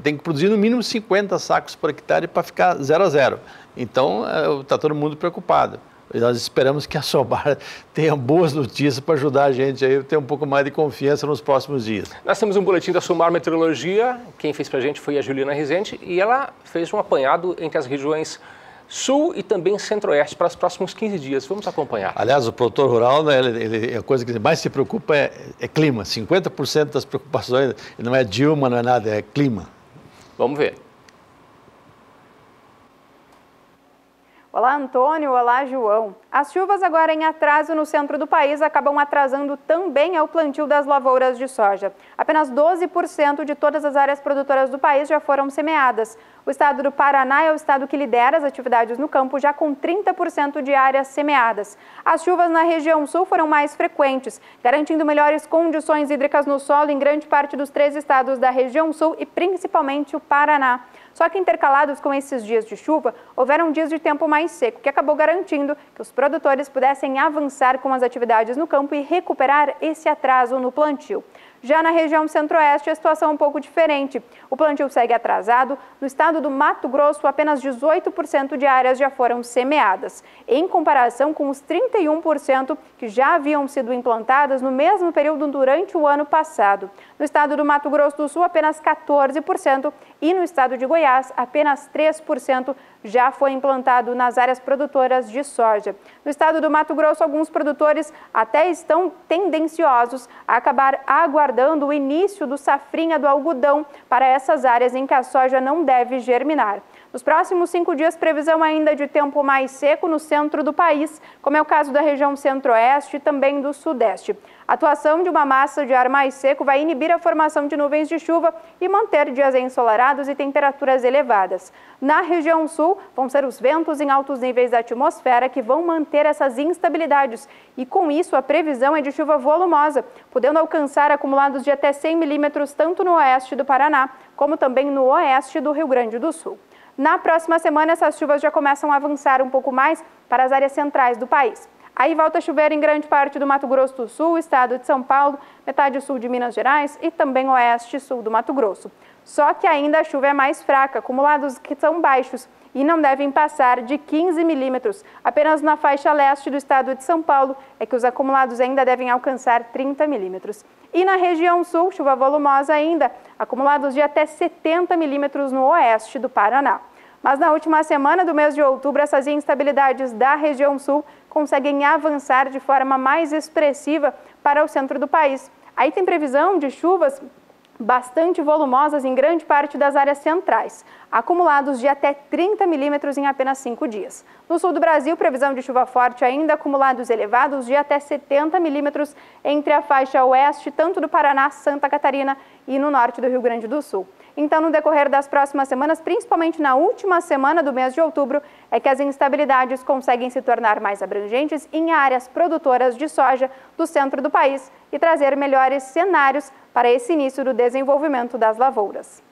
tem que produzir no mínimo 50 sacos por hectare para ficar 0 a 0. Então, está todo mundo preocupado. nós esperamos que a Sobar tenha boas notícias para ajudar a gente a ter um pouco mais de confiança nos próximos dias. Nós temos um boletim da Somar Meteorologia, quem fez para a gente foi a Juliana Rezende, e ela fez um apanhado entre as regiões Sul e também Centro-Oeste para os próximos 15 dias. Vamos acompanhar. Aliás, o produtor rural, né, a coisa que mais se preocupa é clima. 50% das preocupações não é Dilma, não é nada, é clima. Vamos ver. Olá, Antônio. Olá, João. As chuvas agora em atraso no centro do país acabam atrasando também o plantio das lavouras de soja. Apenas 12% de todas as áreas produtoras do país já foram semeadas. O estado do Paraná é o estado que lidera as atividades no campo, já com 30% de áreas semeadas. As chuvas na região sul foram mais frequentes, garantindo melhores condições hídricas no solo em grande parte dos 3 estados da região sul e principalmente o Paraná. Só que intercalados com esses dias de chuva, houveram dias de tempo mais seco, que acabou garantindo que os produtores pudessem avançar com as atividades no campo e recuperar esse atraso no plantio. Já na região centro-oeste, a situação é um pouco diferente. O plantio segue atrasado. No estado do Mato Grosso, apenas 18% de áreas já foram semeadas, em comparação com os 31% que já haviam sido implantadas no mesmo período durante o ano passado. No estado do Mato Grosso do Sul, apenas 14% e no estado de Goiás, apenas 3% já foi implantado nas áreas produtoras de soja. No estado do Mato Grosso, alguns produtores até estão tendenciosos a acabar aguardando o início do safrinha do algodão para essas áreas em que a soja não deve germinar. Nos próximos 5 dias, previsão ainda de tempo mais seco no centro do país, como é o caso da região centro-oeste e também do sudeste. A atuação de uma massa de ar mais seco vai inibir a formação de nuvens de chuva e manter dias ensolarados e temperaturas elevadas. Na região sul, vão ser os ventos em altos níveis da atmosfera que vão manter essas instabilidades. E com isso, a previsão é de chuva volumosa, podendo alcançar acumulados de até 100 milímetros tanto no oeste do Paraná, como também no oeste do Rio Grande do Sul. Na próxima semana, essas chuvas já começam a avançar um pouco mais para as áreas centrais do país. Aí volta a chover em grande parte do Mato Grosso do Sul, estado de São Paulo, metade sul de Minas Gerais e também oeste e sul do Mato Grosso. Só que ainda a chuva é mais fraca, acumulados que são baixos e não devem passar de 15 milímetros. Apenas na faixa leste do estado de São Paulo é que os acumulados ainda devem alcançar 30 milímetros. E na região sul, chuva volumosa ainda, acumulados de até 70 milímetros no oeste do Paraná. Mas na última semana do mês de outubro, essas instabilidades da região sul conseguem avançar de forma mais expressiva para o centro do país. Aí tem previsão de chuvas bastante volumosas em grande parte das áreas centrais, acumulados de até 30 milímetros em apenas 5 dias. No sul do Brasil, previsão de chuva forte ainda, acumulados elevados de até 70 milímetros entre a faixa oeste, tanto do Paraná, Santa Catarina e no norte do Rio Grande do Sul. Então, no decorrer das próximas semanas, principalmente na última semana do mês de outubro, é que as instabilidades conseguem se tornar mais abrangentes em áreas produtoras de soja do centro do país e trazer melhores cenários para esse início do desenvolvimento das lavouras.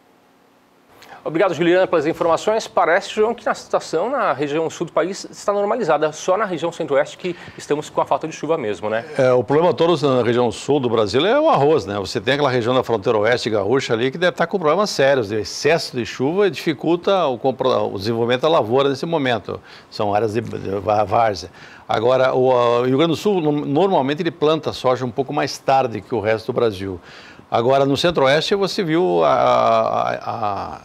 Obrigado, Juliana, pelas informações. Parece, João, que a situação na região sul do país está normalizada. Só na região centro-oeste que estamos com a falta de chuva mesmo, né? O problema todo na região sul do Brasil é o arroz, né? Você tem aquela região da fronteira oeste gaúcha ali que deve estar com problemas sérios. O excesso de chuva dificulta o desenvolvimento da lavoura nesse momento. São áreas de várzea. Agora, o Rio Grande do Sul, normalmente ele planta soja um pouco mais tarde que o resto do Brasil. Agora, no centro-oeste, você viu a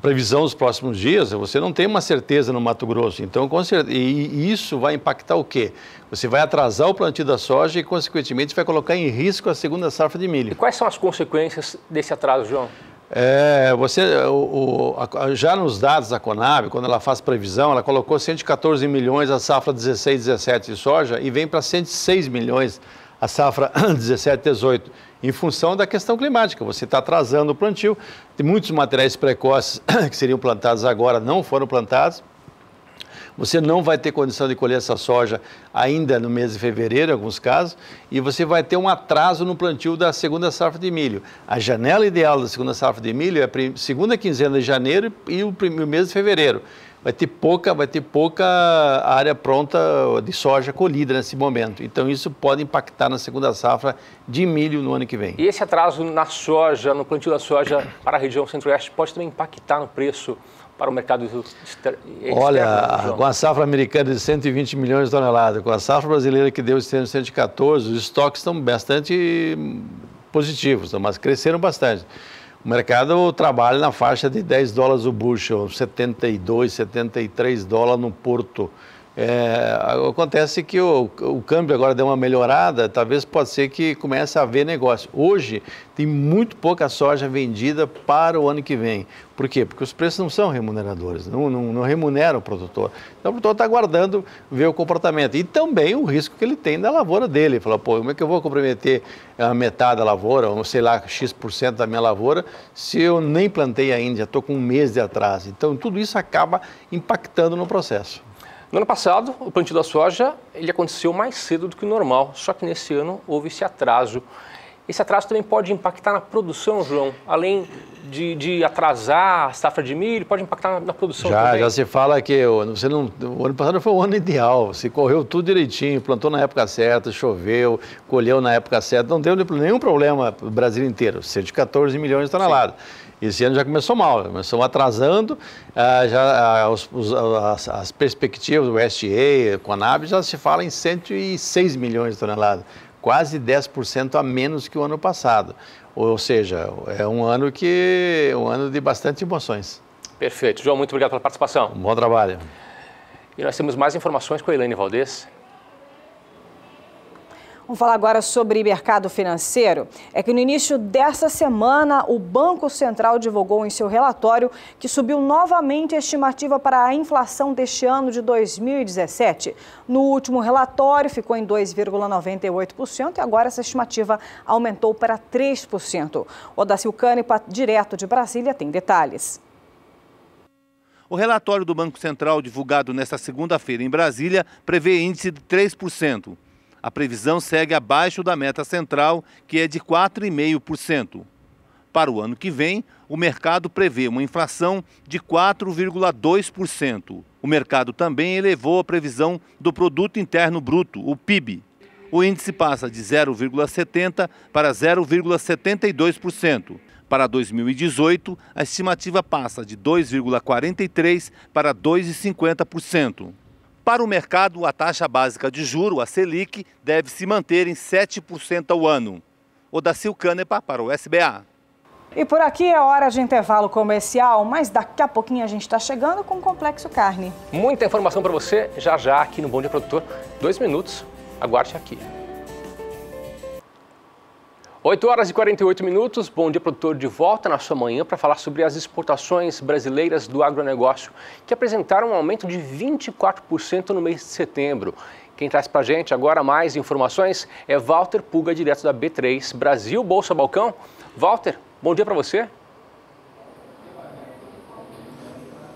previsão dos próximos dias, você não tem uma certeza no Mato Grosso. Então, e isso vai impactar o quê? Você vai atrasar o plantio da soja e, consequentemente, vai colocar em risco a segunda safra de milho. E quais são as consequências desse atraso, João? Já nos dados da Conab, quando ela faz previsão, ela colocou 114 milhões a safra 16-17 de soja e vem para 106 milhões a safra 17-18, em função da questão climática. Você está atrasando o plantio, tem muitos materiais precoces que seriam plantados agora, não foram plantados. Você não vai ter condição de colher essa soja ainda no mês de fevereiro, em alguns casos, e você vai ter um atraso no plantio da segunda safra de milho. A janela ideal da segunda safra de milho é a segunda quinzena de janeiro e o mês de fevereiro. vai ter pouca área pronta de soja colhida nesse momento. Então isso pode impactar na segunda safra de milho no ano que vem. E esse atraso na soja, no plantio da soja para a região centro-oeste, pode também impactar no preço para o mercado externo? Olha, com a safra americana de 120 milhões de toneladas, com a safra brasileira que deu 114, os estoques estão bastante positivos, mas cresceram bastante. O mercado trabalha na faixa de $10 o bushel, 72, 73 dólares no porto. Acontece que o câmbio agora deu uma melhorada, talvez pode ser que comece a haver negócio. Hoje tem muito pouca soja vendida para o ano que vem. Por quê? Porque os preços não são remuneradores, não remuneram o produtor. Então o produtor está aguardando ver o comportamento. E também o risco que ele tem da lavoura dele. Ele fala, pô, como é que eu vou comprometer a metade da lavoura, ou sei lá, X% da minha lavoura, se eu nem plantei ainda, já estou com um mês de atraso. Então tudo isso acaba impactando no processo. No ano passado, o plantio da soja ele aconteceu mais cedo do que o normal, só que nesse ano houve esse atraso. Esse atraso também pode impactar na produção, João? Além de atrasar a safra de milho, pode impactar na produção também? Já se fala que o ano passado foi um ano ideal, se correu tudo direitinho, plantou na época certa, choveu, colheu na época certa, não deu nenhum problema no Brasil inteiro, 114 milhões de toneladas. Sim. Esse ano já começou mal, começou atrasando, as perspectivas do USDA, Conab, já se fala em 106 milhões de toneladas, quase 10% a menos que o ano passado. Ou seja, é um ano de bastante emoções. Perfeito. João, muito obrigado pela participação. Bom trabalho. E nós temos mais informações com a Elaine Valdez. Vamos falar agora sobre mercado financeiro. É que no início dessa semana, o Banco Central divulgou em seu relatório que subiu novamente a estimativa para a inflação deste ano de 2017. No último relatório, ficou em 2,98% e agora essa estimativa aumentou para 3%. Odacil Canepa, direto de Brasília, tem detalhes. O relatório do Banco Central, divulgado nesta segunda-feira em Brasília, prevê índice de 3%. A previsão segue abaixo da meta central, que é de 4,5%. Para o ano que vem, o mercado prevê uma inflação de 4,2%. O mercado também elevou a previsão do Produto Interno Bruto, o PIB. O índice passa de 0,70% para 0,72%. Para 2018, a estimativa passa de 2,43% para 2,50%. Para o mercado, a taxa básica de juros, a Selic, deve se manter em 7% ao ano. Odacil Canepa para o SBA. E por aqui é hora de intervalo comercial, mas daqui a pouquinho a gente está chegando com o Complexo Carne. Muita informação para você já aqui no Bom Dia Produtor. 2 minutos, aguarde aqui. 8 horas e 48 minutos, Bom Dia Produtor de volta na sua manhã para falar sobre as exportações brasileiras do agronegócio, que apresentaram um aumento de 24% no mês de setembro. Quem traz para a gente agora mais informações é Walter Puga, direto da B3 Brasil Bolsa Balcão. Walter, bom dia para você.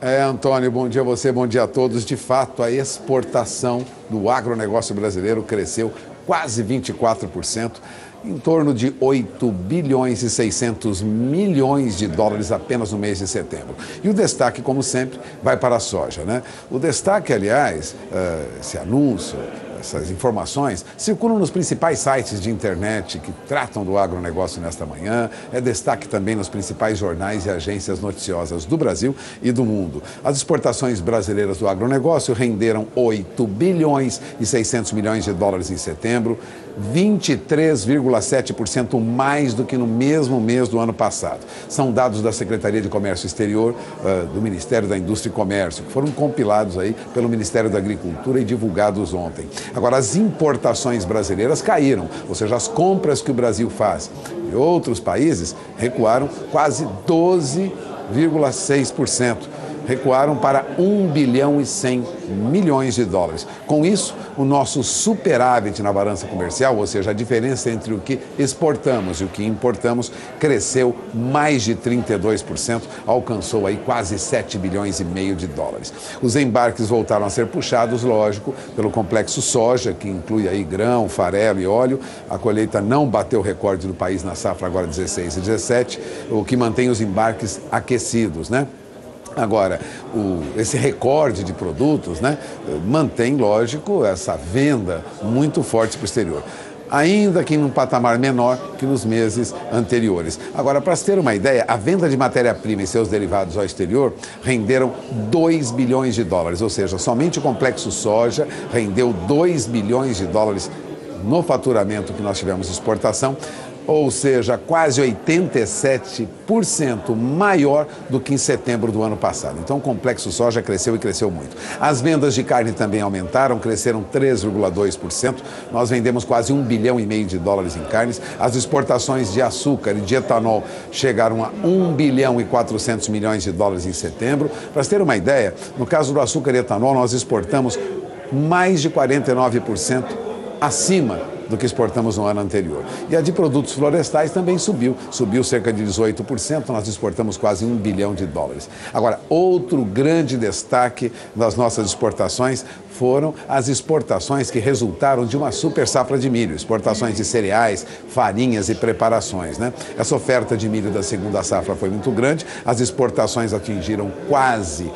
Antônio, bom dia a você, bom dia a todos. De fato, a exportação do agronegócio brasileiro cresceu quase 24%. Em torno de 8 bilhões e 600 milhões de dólares apenas no mês de setembro. E o destaque, como sempre, vai para a soja, né? O destaque, aliás, esse anúncio, essas informações circulam nos principais sites de internet que tratam do agronegócio nesta manhã. É destaque também nos principais jornais e agências noticiosas do Brasil e do mundo. As exportações brasileiras do agronegócio renderam 8 bilhões e 600 milhões de dólares em setembro, 23,7% mais do que no mesmo mês do ano passado. São dados da Secretaria de Comércio Exterior, do Ministério da Indústria e Comércio, que foram compilados aí pelo Ministério da Agricultura e divulgados ontem. Agora, as importações brasileiras caíram, ou seja, as compras que o Brasil faz de outros países recuaram quase 12,6%. Recuaram para 1 bilhão e 100 milhões de dólares. Com isso, o nosso superávit na balança comercial, ou seja, a diferença entre o que exportamos e o que importamos, cresceu mais de 32%, alcançou aí quase 7 bilhões e meio de dólares. Os embarques voltaram a ser puxados, lógico, pelo complexo soja, que inclui aí grão, farelo e óleo. A colheita não bateu o recorde do país na safra agora 16 e 17, o que mantém os embarques aquecidos, né? Agora, esse recorde de produtos, né, mantém, lógico, essa venda muito forte para o exterior, ainda que em um patamar menor que nos meses anteriores. Agora, para se ter uma ideia, a venda de matéria-prima e seus derivados ao exterior renderam 2 bilhões de dólares, ou seja, somente o complexo soja rendeu 2 bilhões de dólares no faturamento que nós tivemos de exportação, ou seja, quase 87% maior do que em setembro do ano passado. Então, o complexo soja cresceu e cresceu muito. As vendas de carne também aumentaram, cresceram 3,2%. Nós vendemos quase 1,5 bilhão de dólares em carnes. As exportações de açúcar e de etanol chegaram a 1 bilhão e 400 milhões de dólares em setembro. Para se ter uma ideia, no caso do açúcar e etanol, nós exportamos mais de 49% acima do que exportamos no ano anterior. E a de produtos florestais também subiu cerca de 18%, nós exportamos quase 1 bilhão de dólares. Agora, outro grande destaque das nossas exportações foram as exportações que resultaram de uma super safra de milho, exportações de cereais, farinhas e preparações, né? Essa oferta de milho da segunda safra foi muito grande, as exportações atingiram quase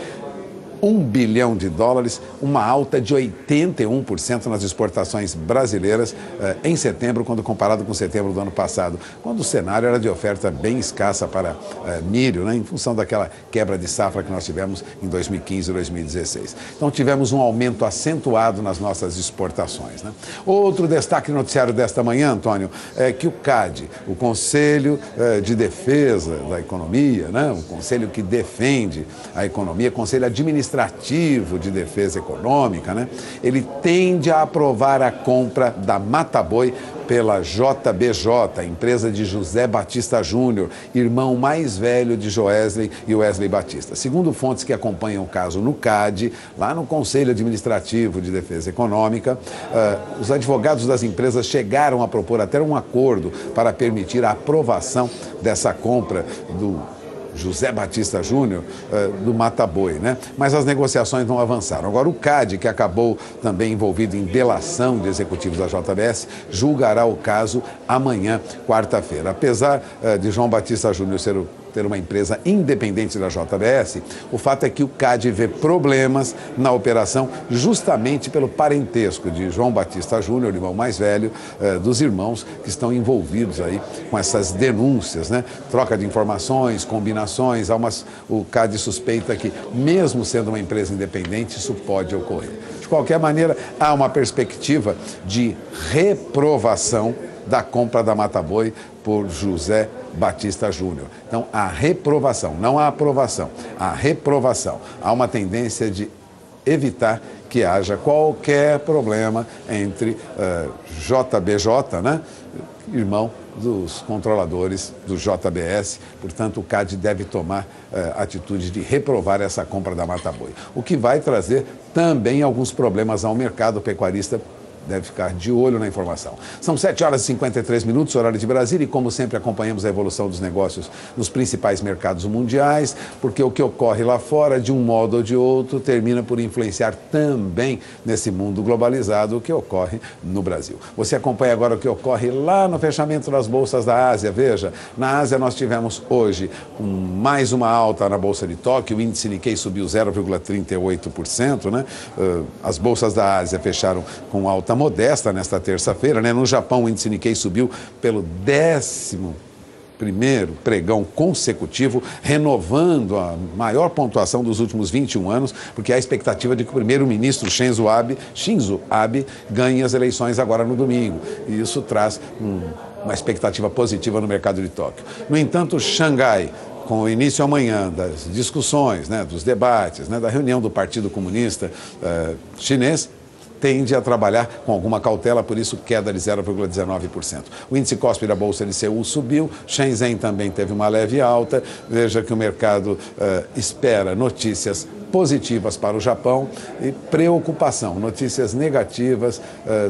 1 bilhão de dólares, uma alta de 81% nas exportações brasileiras em setembro, quando comparado com setembro do ano passado, quando o cenário era de oferta bem escassa para milho, né, em função daquela quebra de safra que nós tivemos em 2015 e 2016. Então tivemos um aumento acentuado nas nossas exportações, né? Outro destaque no noticiário desta manhã, Antônio, é que o CAD, o Conselho de Defesa da Economia, né, o conselho que defende a economia, Conselho Administrativo de Defesa Econômica, né? Ele tende a aprovar a compra da Mataboi pela JBJ, empresa de José Batista Júnior, irmão mais velho de Joesley e Wesley Batista. Segundo fontes que acompanham o caso no CAD, lá no Conselho Administrativo de Defesa Econômica, os advogados das empresas chegaram a propor até um acordo para permitir a aprovação dessa compra do José Batista Júnior, do Mataboi, né? Mas as negociações não avançaram. Agora, o CAD, que acabou também envolvido em delação de executivos da JBS, julgará o caso amanhã, quarta-feira. Apesar de João Batista Júnior ter uma empresa independente da JBS, o fato é que o CAD vê problemas na operação justamente pelo parentesco de João Batista Júnior, irmão mais velho, dos irmãos que estão envolvidos aí com essas denúncias, né? Troca de informações, combinações, o CAD suspeita que, mesmo sendo uma empresa independente, isso pode ocorrer. De qualquer maneira, há uma perspectiva de reprovação da compra da Mataboi por José Batista Júnior. Então, a reprovação, não a aprovação, a reprovação. Há uma tendência de evitar que haja qualquer problema entre JBJ, né, irmão dos controladores do JBS. Portanto, o CAD deve tomar atitude de reprovar essa compra da Mataboi, o que vai trazer também alguns problemas ao mercado pecuarista. Deve ficar de olho na informação. São 7h53, horário de Brasília, e como sempre acompanhamos a evolução dos negócios nos principais mercados mundiais, porque o que ocorre lá fora, de um modo ou de outro, termina por influenciar também nesse mundo globalizado o que ocorre no Brasil. Você acompanha agora o que ocorre lá no fechamento das bolsas da Ásia. Veja, na Ásia nós tivemos hoje mais uma alta na Bolsa de Tóquio, o índice Nikkei subiu 0,38%, né? As bolsas da Ásia fecharam com alta modesta nesta terça-feira, né? No Japão, o índice Nikkei subiu pelo 11º pregão consecutivo, renovando a maior pontuação dos últimos 21 anos, porque há a expectativa de que o primeiro-ministro Shinzo Abe ganhe as eleições agora no domingo. E isso traz uma expectativa positiva no mercado de Tóquio. No entanto, Xangai, com o início amanhã das discussões, né, dos debates, né, da reunião do Partido Comunista Chinês, tende a trabalhar com alguma cautela, por isso queda de 0,19%. O índice Kospi da Bolsa de Seul subiu, Shenzhen também teve uma leve alta. Veja que o mercado espera notícias positivas para o Japão e preocupação, notícias negativas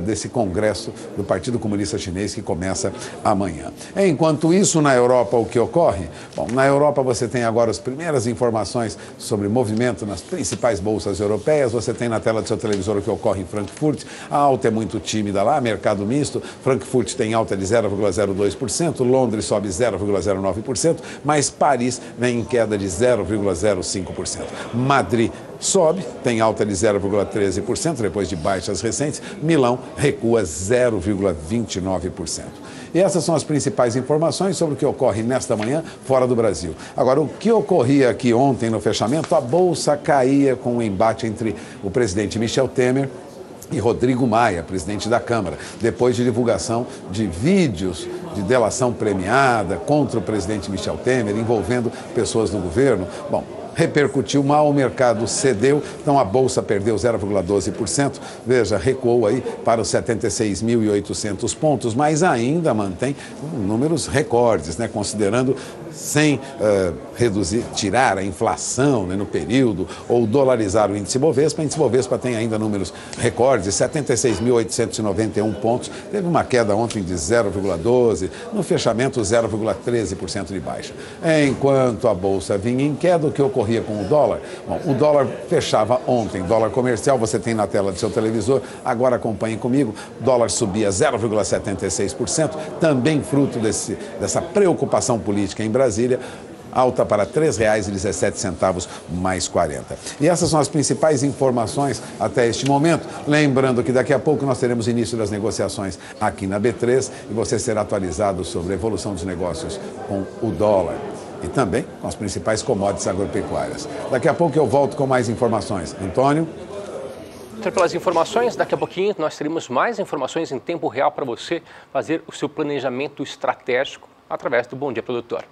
desse congresso do Partido Comunista Chinês que começa amanhã. Enquanto isso, na Europa, o que ocorre? Bom, na Europa você tem agora as primeiras informações sobre movimento nas principais bolsas europeias, você tem na tela do seu televisor o que ocorre em Frankfurt, a alta é muito tímida lá, mercado misto, Frankfurt tem alta de 0,02%, Londres sobe 0,09%, mas Paris vem em queda de 0,05%. Madrid sobe, tem alta de 0,13%, depois de baixas recentes. Milão recua 0,29%. E essas são as principais informações sobre o que ocorre nesta manhã fora do Brasil. Agora, o que ocorria aqui ontem no fechamento? A Bolsa caía com o embate entre o presidente Michel Temer e Rodrigo Maia, presidente da Câmara, depois de divulgação de vídeos de delação premiada contra o presidente Michel Temer, envolvendo pessoas do governo. Bom, repercutiu mal, o mercado cedeu, então a Bolsa perdeu 0,12%, veja, recuou aí para os 76.800 pontos, mas ainda mantém números recordes, né, considerando sem reduzir, tirar a inflação, né, no período, ou dolarizar o índice Bovespa. O índice Bovespa tem ainda números recordes, 76.891 pontos, teve uma queda ontem de 0,12%, no fechamento 0,13% de baixa. Enquanto a Bolsa vinha em queda, o que ocorria com o dólar? Bom, o dólar fechava ontem, dólar comercial, você tem na tela do seu televisor, agora acompanhe comigo, dólar subia 0,76%, também fruto dessa preocupação política em Brasília, alta para R$ 3,17 mais 40. E essas são as principais informações até este momento. Lembrando que daqui a pouco nós teremos início das negociações aqui na B3 e você será atualizado sobre a evolução dos negócios com o dólar e também com as principais commodities agropecuárias. Daqui a pouco eu volto com mais informações. Antônio? Pelas informações, daqui a pouquinho nós teremos mais informações em tempo real para você fazer o seu planejamento estratégico através do Bom Dia Produtor.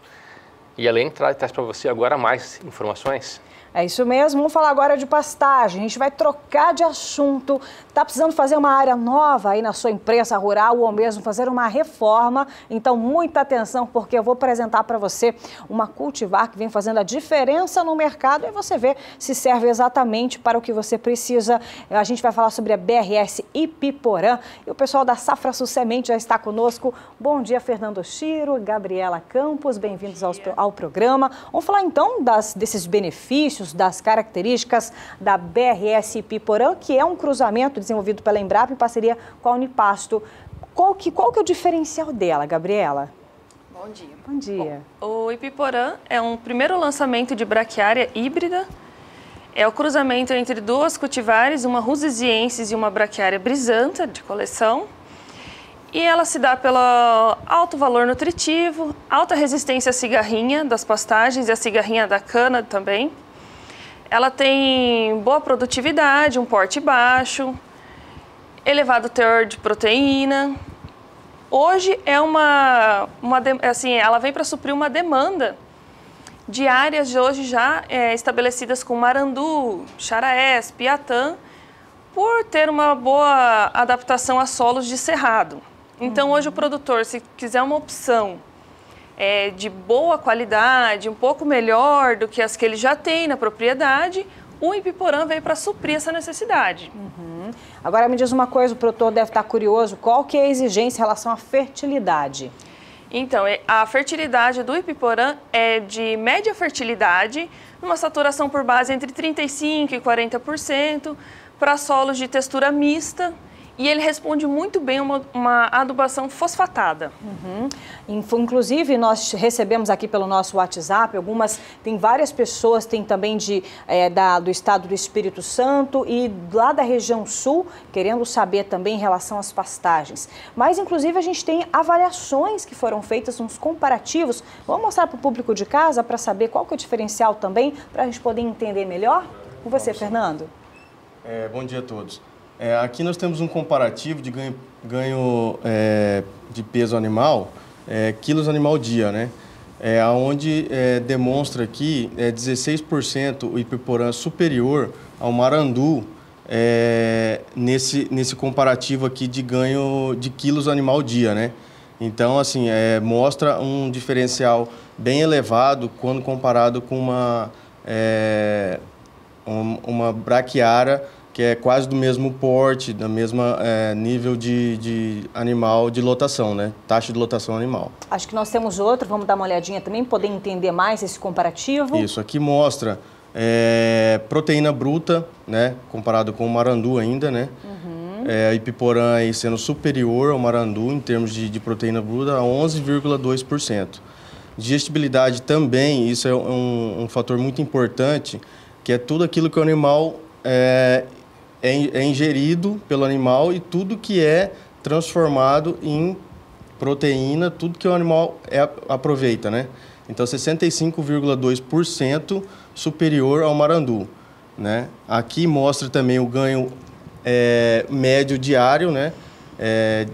E além, traz para você agora mais informações. É isso mesmo, vamos falar agora de pastagem. A gente vai trocar de assunto. Está precisando fazer uma área nova aí na sua empresa rural ou mesmo fazer uma reforma? Então, muita atenção, porque eu vou apresentar para você uma cultivar que vem fazendo a diferença no mercado e você vê se serve exatamente para o que você precisa. A gente vai falar sobre a BRS Ipiporã e o pessoal da Safra Sul Semente já está conosco. Bom dia, Fernando Chiro, Gabriela Campos, bem-vindos ao programa. Vamos falar então desses benefícios, das características da BRS Ipiporã, que é um cruzamento desenvolvido pela Embrapa em parceria com a Unipasto. Qual que é o diferencial dela, Gabriela? Bom dia. Bom dia. Bom, o Ipiporã é um primeiro lançamento de braquiária híbrida. É o cruzamento entre duas cultivares, uma Rusesiensis e uma braquiária brisanta de coleção. E ela se dá pelo alto valor nutritivo, alta resistência à cigarrinha das pastagens e à cigarrinha da cana também. Ela tem boa produtividade, um porte baixo, elevado teor de proteína. Hoje é ela vem para suprir uma demanda de áreas de hoje já estabelecidas com Marandu, Xaraés, Piatã, por ter uma boa adaptação a solos de cerrado. Então hoje o produtor, se quiser uma opção de boa qualidade, um pouco melhor do que as que ele já tem na propriedade, o Ipiporã veio para suprir essa necessidade. Uhum. Agora me diz uma coisa, o produtor deve estar curioso, qual que é a exigência em relação à fertilidade? Então, a fertilidade do Ipiporã é de média fertilidade, numa saturação por base entre 35% e 40%, para solos de textura mista, e ele responde muito bem a uma adubação fosfatada. Uhum. Inclusive, nós recebemos aqui pelo nosso WhatsApp, tem várias pessoas, tem também do estado do Espírito Santo e lá da região sul, querendo saber também em relação às pastagens. Mas, inclusive, a gente tem avaliações que foram feitas, uns comparativos. Vamos mostrar para o público de casa para saber qual que é o diferencial também, para a gente poder entender melhor? Com você, Fernando. Bom dia a todos. Aqui nós temos um comparativo de ganho de peso animal, quilos animal dia, né? Onde demonstra aqui 16% o Ipiporã superior ao Marandu nesse comparativo aqui de ganho de quilos animal dia, né? Então, assim, mostra um diferencial bem elevado quando comparado com uma braquiária que é quase do mesmo porte, da mesma nível de animal de lotação, né? Taxa de lotação animal. Acho que nós temos outro, vamos dar uma olhadinha também, poder entender mais esse comparativo. Isso, aqui mostra proteína bruta, né? Comparado com o marandu ainda, né? A Ipiporã aí sendo superior ao marandu em termos de proteína bruta a 11,2%. Digestibilidade também, isso é um fator muito importante, que é tudo aquilo que o animal é ingerido pelo animal e tudo que é transformado em proteína, tudo que o animal aproveita, né? Então, 65,2% superior ao marandu, né? Aqui mostra também o ganho médio diário, né?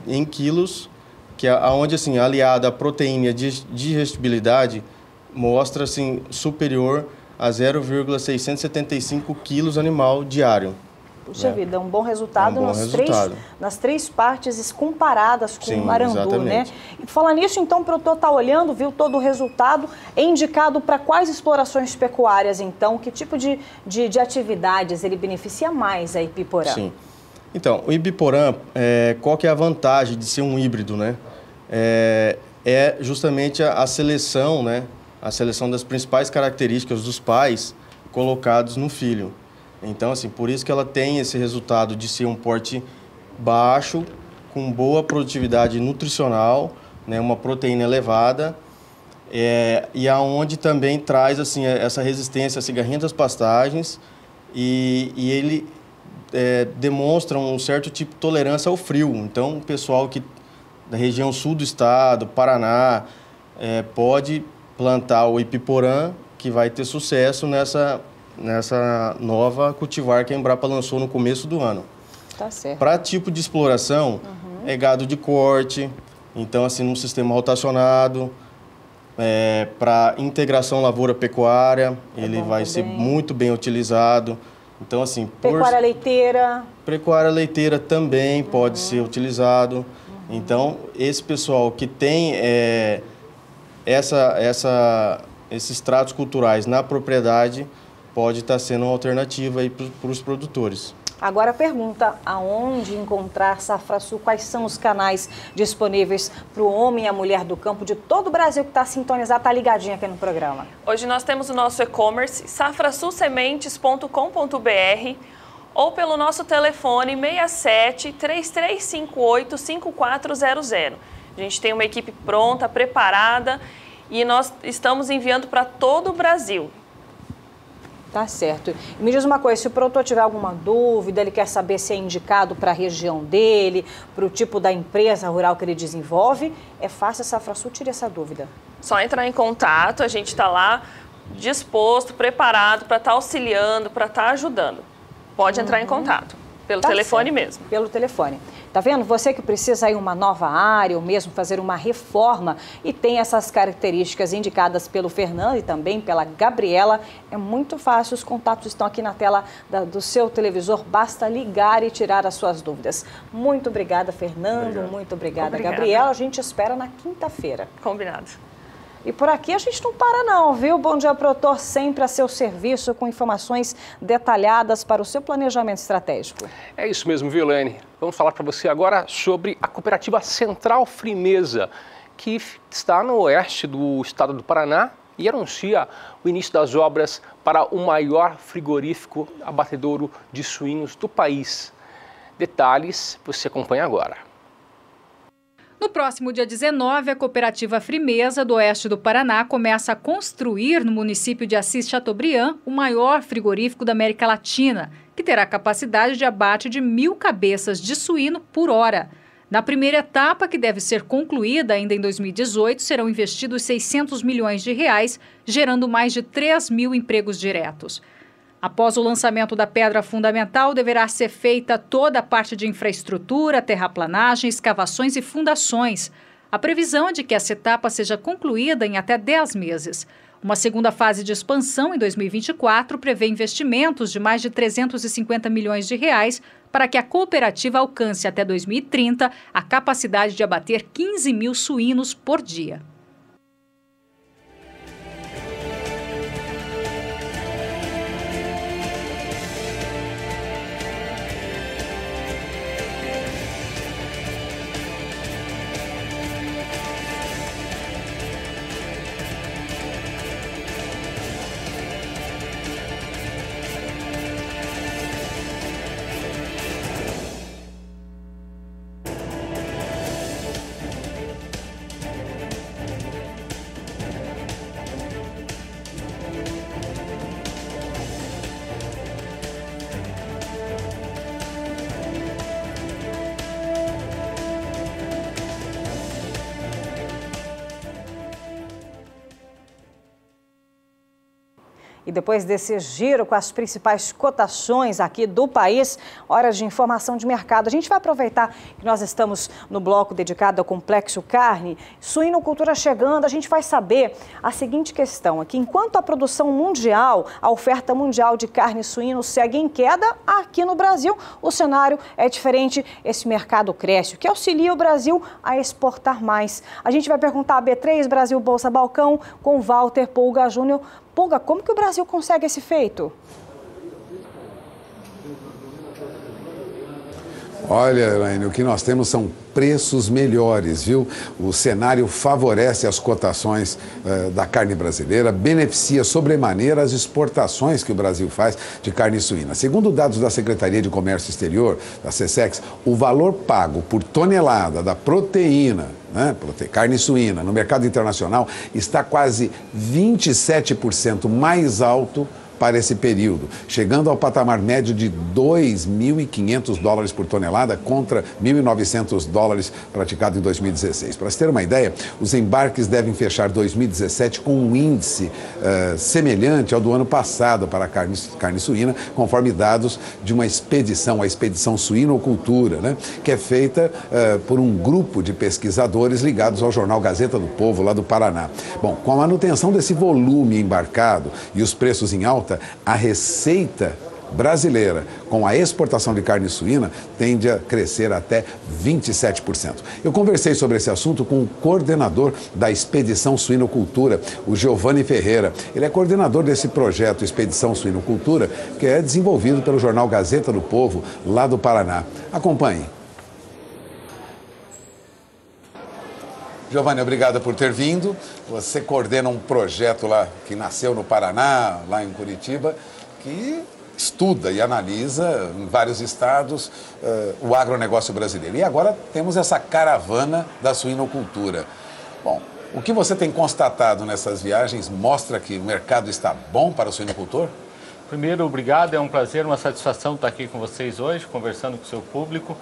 Em quilos, que é onde, assim, aliado à proteína e à digestibilidade, mostra, assim, superior a 0,675 quilos animal diário. Puxa vida, um bom resultado, nas três partes comparadas com o marandu, exatamente, né? E falar nisso, então, o produtor está olhando, viu todo o resultado, é indicado para quais explorações pecuárias, então? Que tipo de atividades ele beneficia mais a Ipiporã? Sim. Então, o Ipiporã, qual que é a vantagem de ser um híbrido, né? É justamente a seleção, né? A seleção das principais características dos pais colocados no filho. Então, assim, por isso que ela tem esse resultado de ser um porte baixo, com boa produtividade nutricional, né, uma proteína elevada, e aonde também traz, assim, essa resistência à cigarrinha das pastagens, e ele demonstra um certo tipo de tolerância ao frio. Então, o pessoal da região sul do estado, Paraná, pode plantar o Ipiporã, que vai ter sucesso nessa nova cultivar que a Embrapa lançou no começo do ano. Tá certo. Para tipo de exploração, é gado de corte, então, assim, num sistema rotacionado, para integração lavoura-pecuária, ele vai ser muito bem utilizado. Então, assim... Pecuária leiteira? Pecuária leiteira também pode ser utilizado. Então, esse pessoal que tem esses tratos culturais na propriedade pode estar sendo uma alternativa aí para os produtores. Agora a pergunta, aonde encontrar Safrasul? Quais são os canais disponíveis para o homem e a mulher do campo de todo o Brasil que está sintonizado, está ligadinho aqui no programa? Hoje nós temos o nosso e-commerce, safrasulsementes.com.br, ou pelo nosso telefone 67 3358 5400. A gente tem uma equipe pronta, preparada, e nós estamos enviando para todo o Brasil. Tá certo. Me diz uma coisa, se o produtor tiver alguma dúvida, ele quer saber se é indicado para a região dele, para o tipo da empresa rural que ele desenvolve, é fácil a Safrasul tirar essa dúvida? Só entrar em contato, a gente está lá disposto, preparado para estar auxiliando, para estar ajudando. Pode entrar em contato, pelo telefone mesmo. Pelo telefone. Tá vendo? Você que precisa ir uma nova área ou mesmo fazer uma reforma e tem essas características indicadas pelo Fernando e também pela Gabriela, é muito fácil, os contatos estão aqui na tela do seu televisor, basta ligar e tirar as suas dúvidas. Muito obrigada, Fernando, muito obrigada, Gabriela. A gente espera na quinta-feira. Combinado. E por aqui a gente não para não, viu? Bom Dia Produtor sempre a seu serviço com informações detalhadas para o seu planejamento estratégico. É isso mesmo, viu, Elaine? Vamos falar para você agora sobre a cooperativa Central Frimeza, que está no oeste do estado do Paraná e anuncia o início das obras para o maior frigorífico abatedouro de suínos do país. Detalhes você acompanha agora. No próximo dia 19, a cooperativa Frimeza, do oeste do Paraná, começa a construir no município de Assis Chateaubriand o maior frigorífico da América Latina, que terá capacidade de abate de 1.000 cabeças de suíno por hora. Na primeira etapa, que deve ser concluída ainda em 2018, serão investidos R$600 milhões, gerando mais de 3.000 empregos diretos. Após o lançamento da pedra fundamental, deverá ser feita toda a parte de infraestrutura, terraplanagem, escavações e fundações. A previsão é de que essa etapa seja concluída em até 10 meses. Uma segunda fase de expansão, em 2024, prevê investimentos de mais de R$350 milhões para que a cooperativa alcance até 2030 a capacidade de abater 15.000 suínos por dia. E depois desse giro com as principais cotações aqui do país, hora de informação de mercado. A gente vai aproveitar que nós estamos no bloco dedicado ao complexo carne, suinocultura chegando, a gente vai saber a seguinte questão aqui. Enquanto a produção mundial, a oferta mundial de carne suína segue em queda, aqui no Brasil o cenário é diferente. Esse mercado cresce, o que auxilia o Brasil a exportar mais. A gente vai perguntar a B3 Brasil Bolsa Balcão com Walter Pulga Júnior. Pulga, como que o Brasil consegue esse feito? Olha, Elaine, o que nós temos são preços melhores, viu? O cenário favorece as cotações da carne brasileira, beneficia sobremaneira as exportações que o Brasil faz de carne suína. Segundo dados da Secretaria de Comércio Exterior, da SECEX, o valor pago por tonelada da proteína, carne suína, no mercado internacional está quase 27% mais alto para esse período, chegando ao patamar médio de 2.500 dólares por tonelada contra 1.900 dólares praticado em 2016. Para se ter uma ideia, os embarques devem fechar 2017 com um índice semelhante ao do ano passado para a carne suína, conforme dados de uma expedição, a Expedição Suinocultura, que é feita por um grupo de pesquisadores ligados ao jornal Gazeta do Povo, lá do Paraná. Bom, com a manutenção desse volume embarcado e os preços em alta, a receita brasileira com a exportação de carne suína tende a crescer até 27%. Eu conversei sobre esse assunto com o coordenador da Expedição Suinocultura, o Giovanni Ferreira. Ele é coordenador desse projeto Expedição Suinocultura, que é desenvolvido pelo jornal Gazeta do Povo, lá do Paraná. Acompanhe. Giovanni, obrigado por ter vindo. Você coordena um projeto lá que nasceu no Paraná, lá em Curitiba, que estuda e analisa em vários estados o agronegócio brasileiro. E agora temos essa caravana da suinocultura. Bom, o que você tem constatado nessas viagens mostra que o mercado está bom para o suinocultor? Primeiro, obrigado. É um prazer, uma satisfação estar aqui com vocês hoje, conversando com o seu público.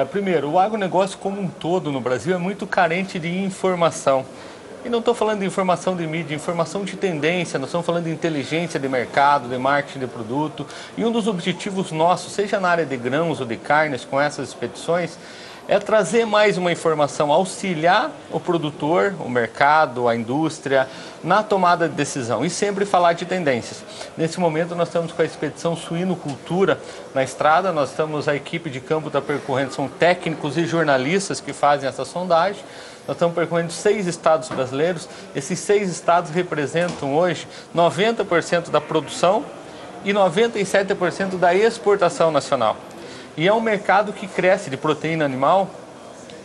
Primeiro, o agronegócio como um todo no Brasil é muito carente de informação. E não estou falando de informação de mídia, informação de tendência, nós estamos falando de inteligência de mercado, de marketing de produto. E um dos objetivos nossos, seja na área de grãos ou de carnes, com essas expedições, é trazer mais uma informação, auxiliar o produtor, o mercado, a indústria, na tomada de decisão e sempre falar de tendências. Nesse momento nós estamos com a Expedição Suinocultura na estrada, nós estamos, a equipe de campo está percorrendo, são técnicos e jornalistas que fazem essa sondagem. Nós estamos percorrendo 6 estados brasileiros, esses 6 estados representam hoje 90% da produção e 97% da exportação nacional. E é um mercado que cresce de proteína animal,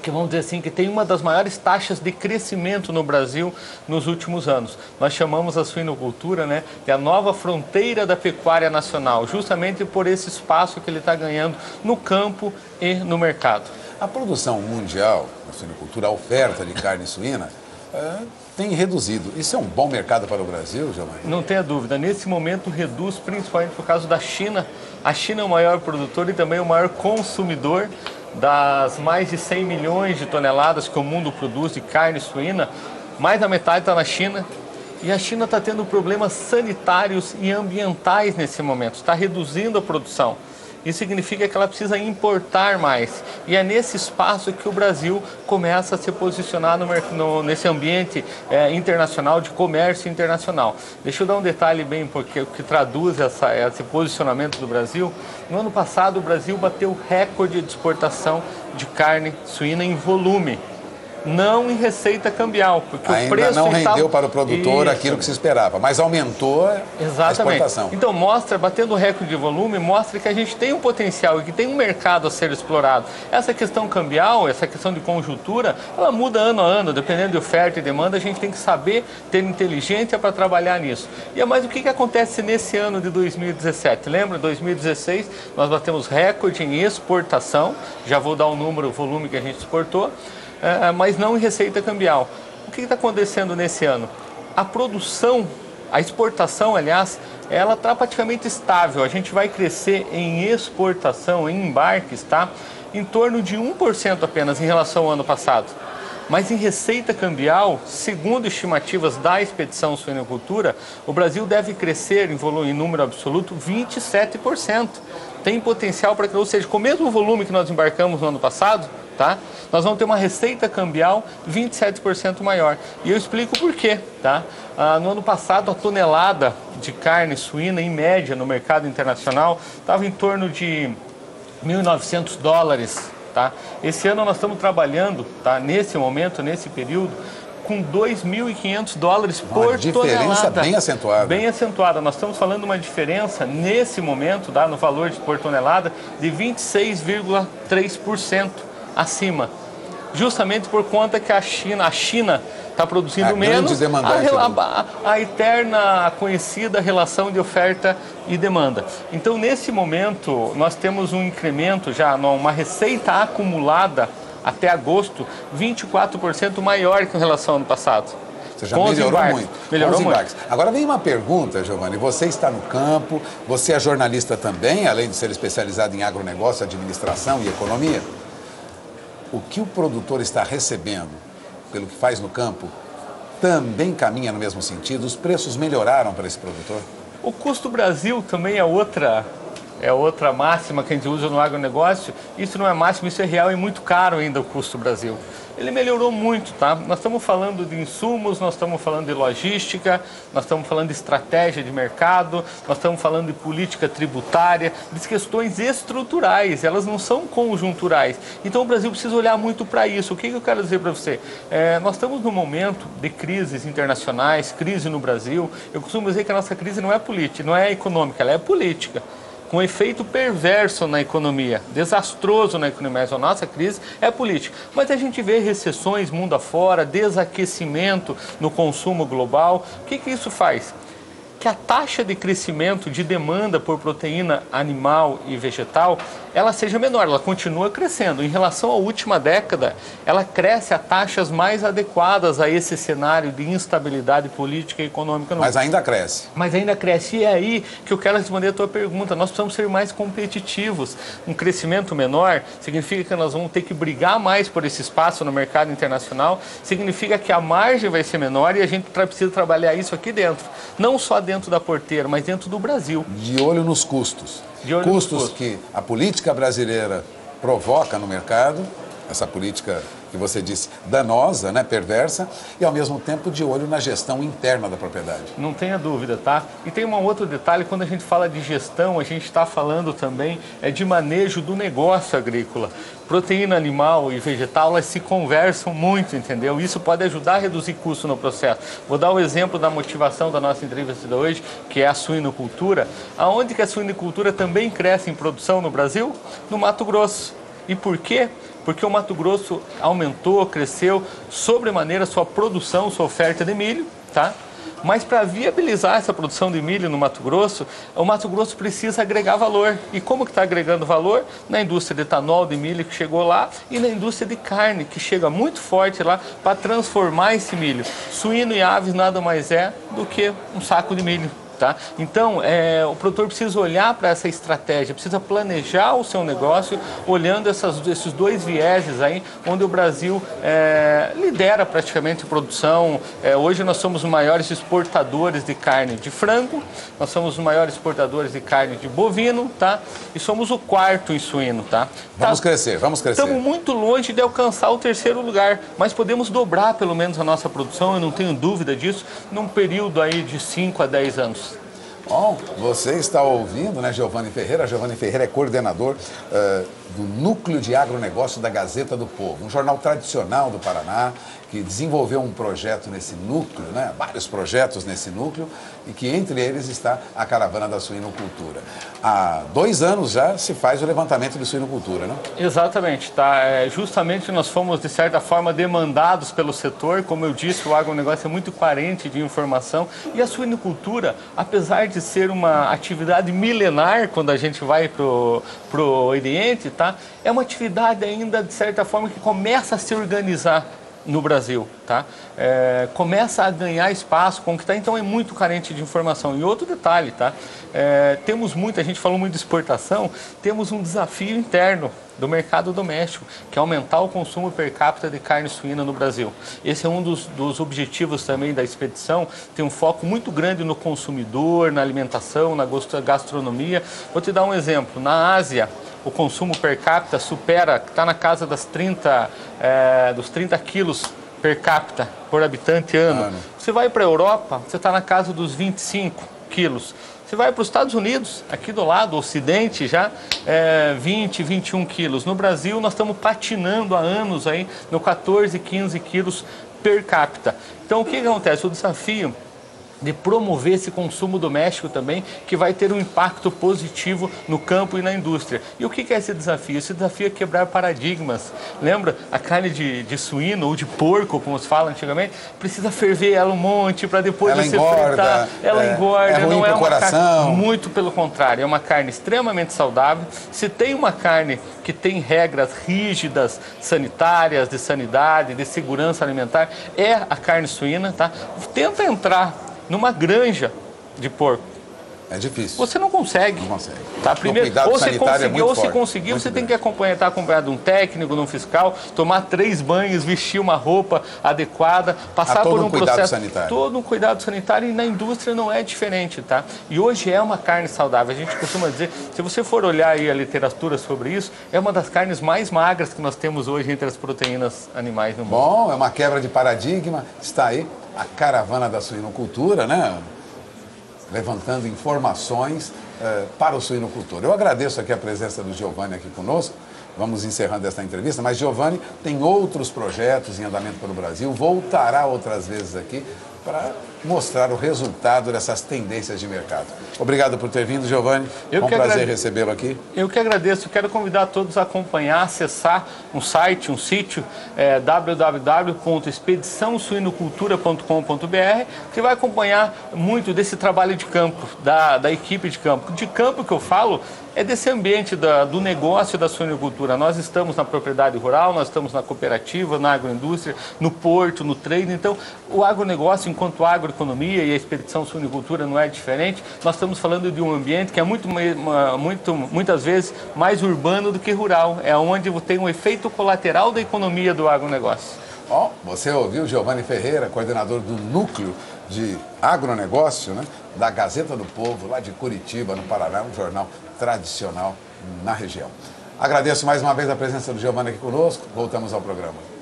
que vamos dizer assim, que tem uma das maiores taxas de crescimento no Brasil nos últimos anos. Nós chamamos a suinocultura, de a nova fronteira da pecuária nacional, justamente por esse espaço que ele está ganhando no campo e no mercado. A produção mundial da suinocultura, a oferta de carne suína, tem reduzido. Isso é um bom mercado para o Brasil, Giovanni? Não tenha dúvida. Nesse momento reduz principalmente por causa da China. A China é o maior produtor e também o maior consumidor das mais de 100 milhões de toneladas que o mundo produz de carne suína. Mais da metade está na China. E a China está tendo problemas sanitários e ambientais nesse momento. Está reduzindo a produção. Isso significa que ela precisa importar mais. E é nesse espaço que o Brasil começa a se posicionar nesse ambiente internacional, de comércio internacional. Deixa eu dar um detalhe bem, porque que traduz esse posicionamento do Brasil. No ano passado, o Brasil bateu recorde de exportação de carne suína em volume. Não em receita cambial, porque ainda o preço não rendeu para o produtor aquilo que se esperava, mas aumentou a exportação. Então batendo o recorde de volume, mostra que a gente tem um potencial e que tem um mercado a ser explorado. Essa questão cambial, essa questão de conjuntura, ela muda ano a ano, dependendo de oferta e demanda, a gente tem que saber ter inteligência para trabalhar nisso. Mas o que acontece nesse ano de 2017? Lembra, 2016, nós batemos recorde em exportação, já vou dar o número, o volume que a gente exportou, mas não em receita cambial. O que está acontecendo nesse ano? A produção, a exportação, aliás, ela está praticamente estável. A gente vai crescer em exportação, em embarques, em torno de 1% apenas em relação ao ano passado. Mas em receita cambial, segundo estimativas da Expedição Suinocultura, o Brasil deve crescer em número absoluto 27%. Tem potencial para, ou seja, com o mesmo volume que nós embarcamos no ano passado, tá? Nós vamos ter uma receita cambial 27% maior. E eu explico por quê, tá? No ano passado, a tonelada de carne suína, em média, no mercado internacional, estava em torno de $1.900, tá? Esse ano nós estamos trabalhando, tá? Nesse momento, nesse período, com $2.500 por tonelada. Uma diferença bem acentuada. Bem acentuada. Nós estamos falando de uma diferença, nesse momento, tá? No valor por tonelada, de 26,3% acima. Justamente por conta que a China está produzindo menos, a eterna conhecida relação de oferta e demanda. Então, nesse momento, nós temos um incremento já, uma receita acumulada até agosto, 24% maior que em relação ao ano passado. Você já melhorou muito. Melhorou muito. Agora vem uma pergunta, Giovanni. Você está no campo, você é jornalista também, além de ser especializado em agronegócio, administração e economia. O que o produtor está recebendo pelo que faz no campo também caminha no mesmo sentido? Os preços melhoraram para esse produtor? O custo Brasil também é outra máxima que a gente usa no agronegócio. Isso não é máximo, isso é real e muito caro ainda o custo Brasil. Ele melhorou muito, tá? Nós estamos falando de insumos, nós estamos falando de logística, nós estamos falando de estratégia de mercado, nós estamos falando de política tributária, de questões estruturais, elas não são conjunturais. Então o Brasil precisa olhar muito para isso. O que eu quero dizer para você? Nós estamos num momento de crises internacionais, crise no Brasil. Eu costumo dizer que a nossa crise não é política, não é econômica, ela é política. Com efeito perverso na economia, desastroso na economia. A nossa crise é política. Mas a gente vê recessões mundo afora, desaquecimento no consumo global. O que isso faz? Que a taxa de crescimento de demanda por proteína animal e vegetal, ela seja menor, ela continua crescendo. Em relação à última década, ela cresce a taxas mais adequadas a esse cenário de instabilidade política e econômica. Mas ainda cresce. Mas ainda cresce. E é aí que eu quero responder a tua pergunta. Nós precisamos ser mais competitivos. Um crescimento menor significa que nós vamos ter que brigar mais por esse espaço no mercado internacional, significa que a margem vai ser menor e a gente precisa trabalhar isso aqui dentro. Não só dentro da porteira, mas dentro do Brasil. De olho nos custos. Custos que a política brasileira provoca no mercado, essa política que você disse danosa, né, perversa, e ao mesmo tempo de olho na gestão interna da propriedade. Não tenha dúvida, tá? E tem um outro detalhe, quando a gente fala de gestão, a gente está falando também de manejo do negócio agrícola. Proteína animal e vegetal, elas se conversam muito, entendeu? Isso pode ajudar a reduzir custo no processo. Vou dar o exemplo da motivação da nossa entrevista de hoje, que é a suinocultura. Aonde que a suinocultura também cresce em produção no Brasil? No Mato Grosso. E por quê? Porque o Mato Grosso aumentou, cresceu sobremaneira sua produção, sua oferta de milho, tá? Mas para viabilizar essa produção de milho no Mato Grosso, o Mato Grosso precisa agregar valor. E como que está agregando valor? Na indústria de etanol de milho que chegou lá e na indústria de carne que chega muito forte lá para transformar esse milho. Suíno e aves nada mais é do que um saco de milho. Tá? Então, o produtor precisa olhar para essa estratégia, precisa planejar o seu negócio olhando esses dois vieses aí, onde o Brasil lidera praticamente a produção. Hoje nós somos os maiores exportadores de carne de frango, nós somos os maiores exportadores de carne de bovino, tá? E somos o quarto em suíno. Tá? Vamos crescer, vamos crescer. Estamos muito longe de alcançar o terceiro lugar, mas podemos dobrar pelo menos a nossa produção, eu não tenho dúvida disso, num período aí de 5 a 10 anos. Bom, você está ouvindo, né, Giovanni Ferreira? Giovanni Ferreira é coordenador do Núcleo de Agronegócio da Gazeta do Povo, um jornal tradicional do Paraná, que desenvolveu um projeto nesse núcleo, né, vários projetos nesse núcleo, e que entre eles está a Caravana da Suinocultura. Há 2 anos já se faz o levantamento de suinocultura, né? Exatamente, tá? Justamente nós fomos, de certa forma, demandados pelo setor. Como eu disse, o agronegócio é muito carente de informação. E a suinocultura, apesar de ser uma atividade milenar, quando a gente vai pro Oriente, tá? É uma atividade ainda, de certa forma, que começa a se organizar. no Brasil, tá? Começa a ganhar espaço, conquistar, então é muito carente de informação. E outro detalhe, tá? Temos a gente falou muito de exportação, temos um desafio interno do mercado doméstico, que é aumentar o consumo per capita de carne suína no Brasil. Esse é um dos objetivos também da expedição, tem um foco muito grande no consumidor, na alimentação, na gastronomia. Vou te dar um exemplo, na Ásia, o consumo per capita está na casa dos 30 quilos per capita por habitante ano. Você vai para a Europa, você está na casa dos 25 quilos. Você vai para os Estados Unidos, aqui do lado, Ocidente, já 20, 21 quilos. No Brasil, nós estamos patinando há anos aí no 14, 15 quilos per capita. Então, o que acontece? O desafio de promover esse consumo doméstico também, que vai ter um impacto positivo no campo e na indústria. E o que é esse desafio? Esse desafio é quebrar paradigmas. Lembra? A carne de suíno ou de porco, como se fala antigamente, precisa ferver ela um monte para depois você fritar. Ela engorda, ruim não é uma coração. Carne, muito pelo contrário, é uma carne extremamente saudável. Se tem uma carne que tem regras rígidas, sanitárias, de sanidade, de segurança alimentar, é a carne suína, tá? Tenta entrar numa granja de porco. É difícil. Você não consegue. Não consegue. Tá? Primeiro, ou você conseguiu, ou se conseguiu, você tem que estar acompanhado de um técnico, de um fiscal, tomar 3 banhos, vestir uma roupa adequada, passar por um processo. Sanitário. Todo um cuidado sanitário, e na indústria não é diferente, tá? E hoje é uma carne saudável. A gente costuma dizer, se você for olhar aí a literatura sobre isso, é uma das carnes mais magras que nós temos hoje entre as proteínas animais no mundo. Bom, é uma quebra de paradigma. Está aí a caravana da suinocultura, né? Levantando informações para o suinocultor. Eu agradeço aqui a presença do Giovanni aqui conosco. Vamos encerrando esta entrevista, mas Giovanni tem outros projetos em andamento pelo Brasil, voltará outras vezes aqui para mostrar o resultado dessas tendências de mercado. Obrigado por ter vindo, Giovanni. É um prazer recebê-lo aqui. Eu que agradeço. Quero convidar todos a acompanhar, acessar um sítio, www.expediçãosuinocultura.com.br, que vai acompanhar muito desse trabalho de campo, da equipe de campo. De campo que eu falo é desse ambiente do negócio da suinocultura. Nós estamos na propriedade rural, nós estamos na cooperativa, na agroindústria, no porto, no trade. Então, o agronegócio, enquanto agroeconomia, e a expedição suinocultura não é diferente, nós estamos falando de um ambiente que é muitas vezes mais urbano do que rural. É onde tem um efeito colateral da economia do agronegócio. Você ouviu Giovanni Ferreira, coordenador do Núcleo de Agronegócio, né, da Gazeta do Povo, lá de Curitiba, no Paraná, um jornal tradicional na região. Agradeço mais uma vez a presença do Giovanni aqui conosco. Voltamos ao programa.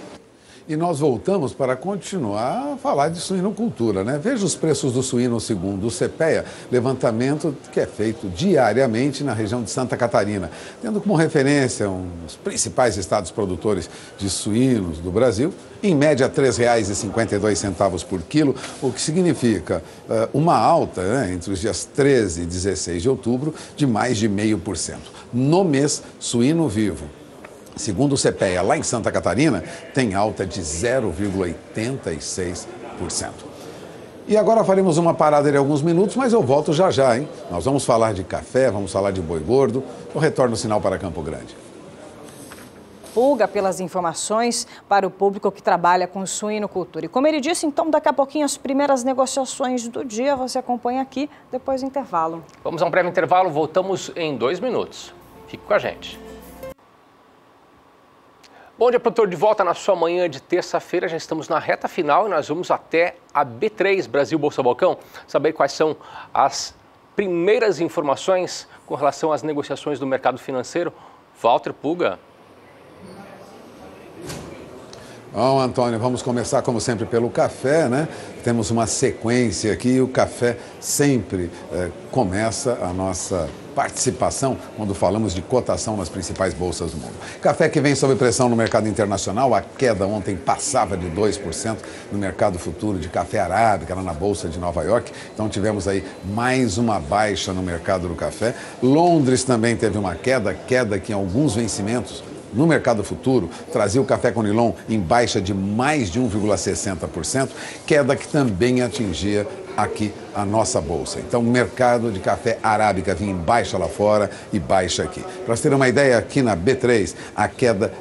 E nós voltamos para continuar a falar de suinocultura, né? Veja os preços do suíno segundo o CPEA, levantamento que é feito diariamente na região de Santa Catarina, tendo como referência os principais estados produtores de suínos do Brasil, em média R$ 3,52 por quilo, o que significa uma alta, né, entre os dias 13 e 16 de outubro de mais de 0,5%. No mês, suíno vivo, segundo o CPEA, lá em Santa Catarina, tem alta de 0,86%. E agora faremos uma parada de alguns minutos, mas eu volto já já, hein? Nós vamos falar de café, vamos falar de boi gordo. Eu retorno o sinal para Campo Grande. Pulga pelas informações para o público que trabalha com suinocultura. E como ele disse, então, daqui a pouquinho as primeiras negociações do dia, você acompanha aqui, depois do intervalo. Vamos a um breve intervalo, voltamos em 2 minutos. Fique com a gente. Bom dia, produtor, de volta na sua manhã de terça-feira. Já estamos na reta final e nós vamos até a B3, Brasil Bolsa Balcão, saber quais são as primeiras informações com relação às negociações do mercado financeiro. Walter Pulga. Bom, Antônio, vamos começar, como sempre, pelo café, né? Temos uma sequência aqui, o café sempre começa a nossa participação quando falamos de cotação nas principais bolsas do mundo. Café que vem sob pressão no mercado internacional, a queda ontem passava de 2% no mercado futuro de café arábica, lá na Bolsa de Nova York. Então tivemos aí mais uma baixa no mercado do café. Londres também teve uma queda que em alguns vencimentos no mercado futuro trazia o café Conilon em baixa de mais de 1,60%, queda que também atingia aqui a nossa bolsa. Então, o mercado de café arábica vinha em baixa lá fora e baixa aqui. Para você ter uma ideia, aqui na B3, a queda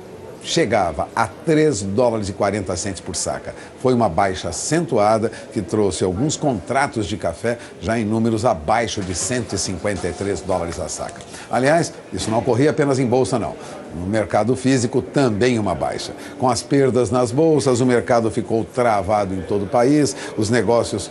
chegava a 3 dólares e 40 centos por saca. Foi uma baixa acentuada que trouxe alguns contratos de café já em números abaixo de 153 dólares a saca. Aliás, isso não ocorria apenas em bolsa, não. No mercado físico, também uma baixa. Com as perdas nas bolsas, o mercado ficou travado em todo o país, os negócios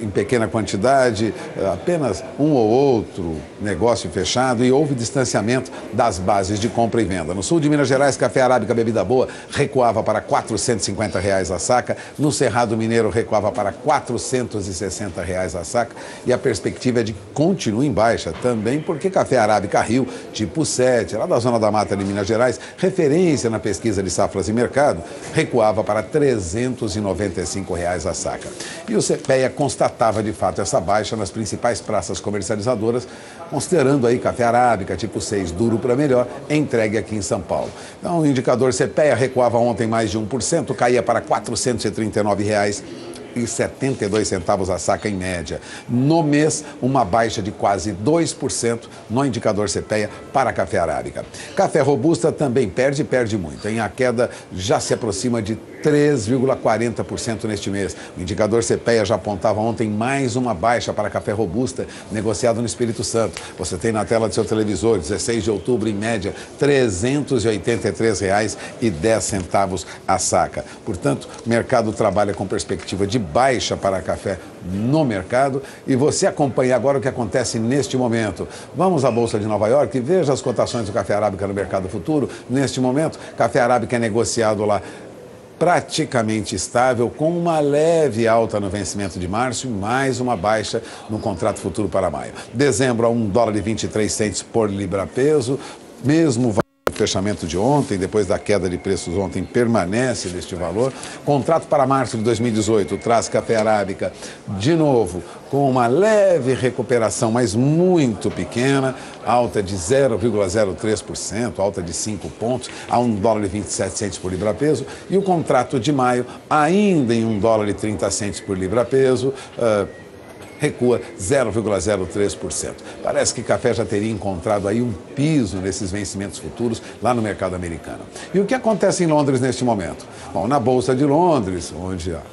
em pequena quantidade, apenas um ou outro negócio fechado e houve distanciamento das bases de compra e venda. No sul de Minas Gerais, café arábica bebida boa recuava para R$ 450 a saca, no Cerrado Mineiro recuava para R$ 460 a saca e a perspectiva é de que continue em baixa também porque café arábica Rio, tipo 7, lá da zona da mata de Minas Gerais, referência na pesquisa de safras e mercado, recuava para R$ 395 a saca. E o CPEA constatava de fato essa baixa nas principais praças comercializadoras, considerando aí café arábica tipo 6 duro para melhor, entregue aqui em São Paulo. Então o indicador CPEA recuava ontem mais de 1%, caía para R$ 439,72 a saca em média. No mês, uma baixa de quase 2% no indicador CPEA para café arábica. Café robusta também perde muito. A queda já se aproxima de 3,40% neste mês. O indicador CPEA já apontava ontem mais uma baixa para café robusta, negociado no Espírito Santo. Você tem na tela do seu televisor, 16 de outubro, em média, R$ 383,10 a saca. Portanto, o mercado trabalha com perspectiva de baixa para café no mercado e você acompanha agora o que acontece neste momento. Vamos à Bolsa de Nova York e veja as cotações do café arábica no mercado futuro. Neste momento, café arábica é negociado lá praticamente estável, com uma leve alta no vencimento de março e mais uma baixa no contrato futuro para maio. Dezembro a 1 dólar e 23 centos por libra-peso, mesmo fechamento de ontem, depois da queda de preços ontem, permanece neste valor. Contrato para março de 2018 traz café arábica de novo com uma leve recuperação, mas muito pequena, alta de 0,03%, alta de 5 pontos, a 1 dólar e 27 centos por libra-peso. E o contrato de maio, ainda em 1 dólar e 30 centos por libra-peso, recua 0,03%. Parece que café já teria encontrado aí um piso nesses vencimentos futuros lá no mercado americano. E o que acontece em Londres neste momento? Bom, na Bolsa de Londres, onde a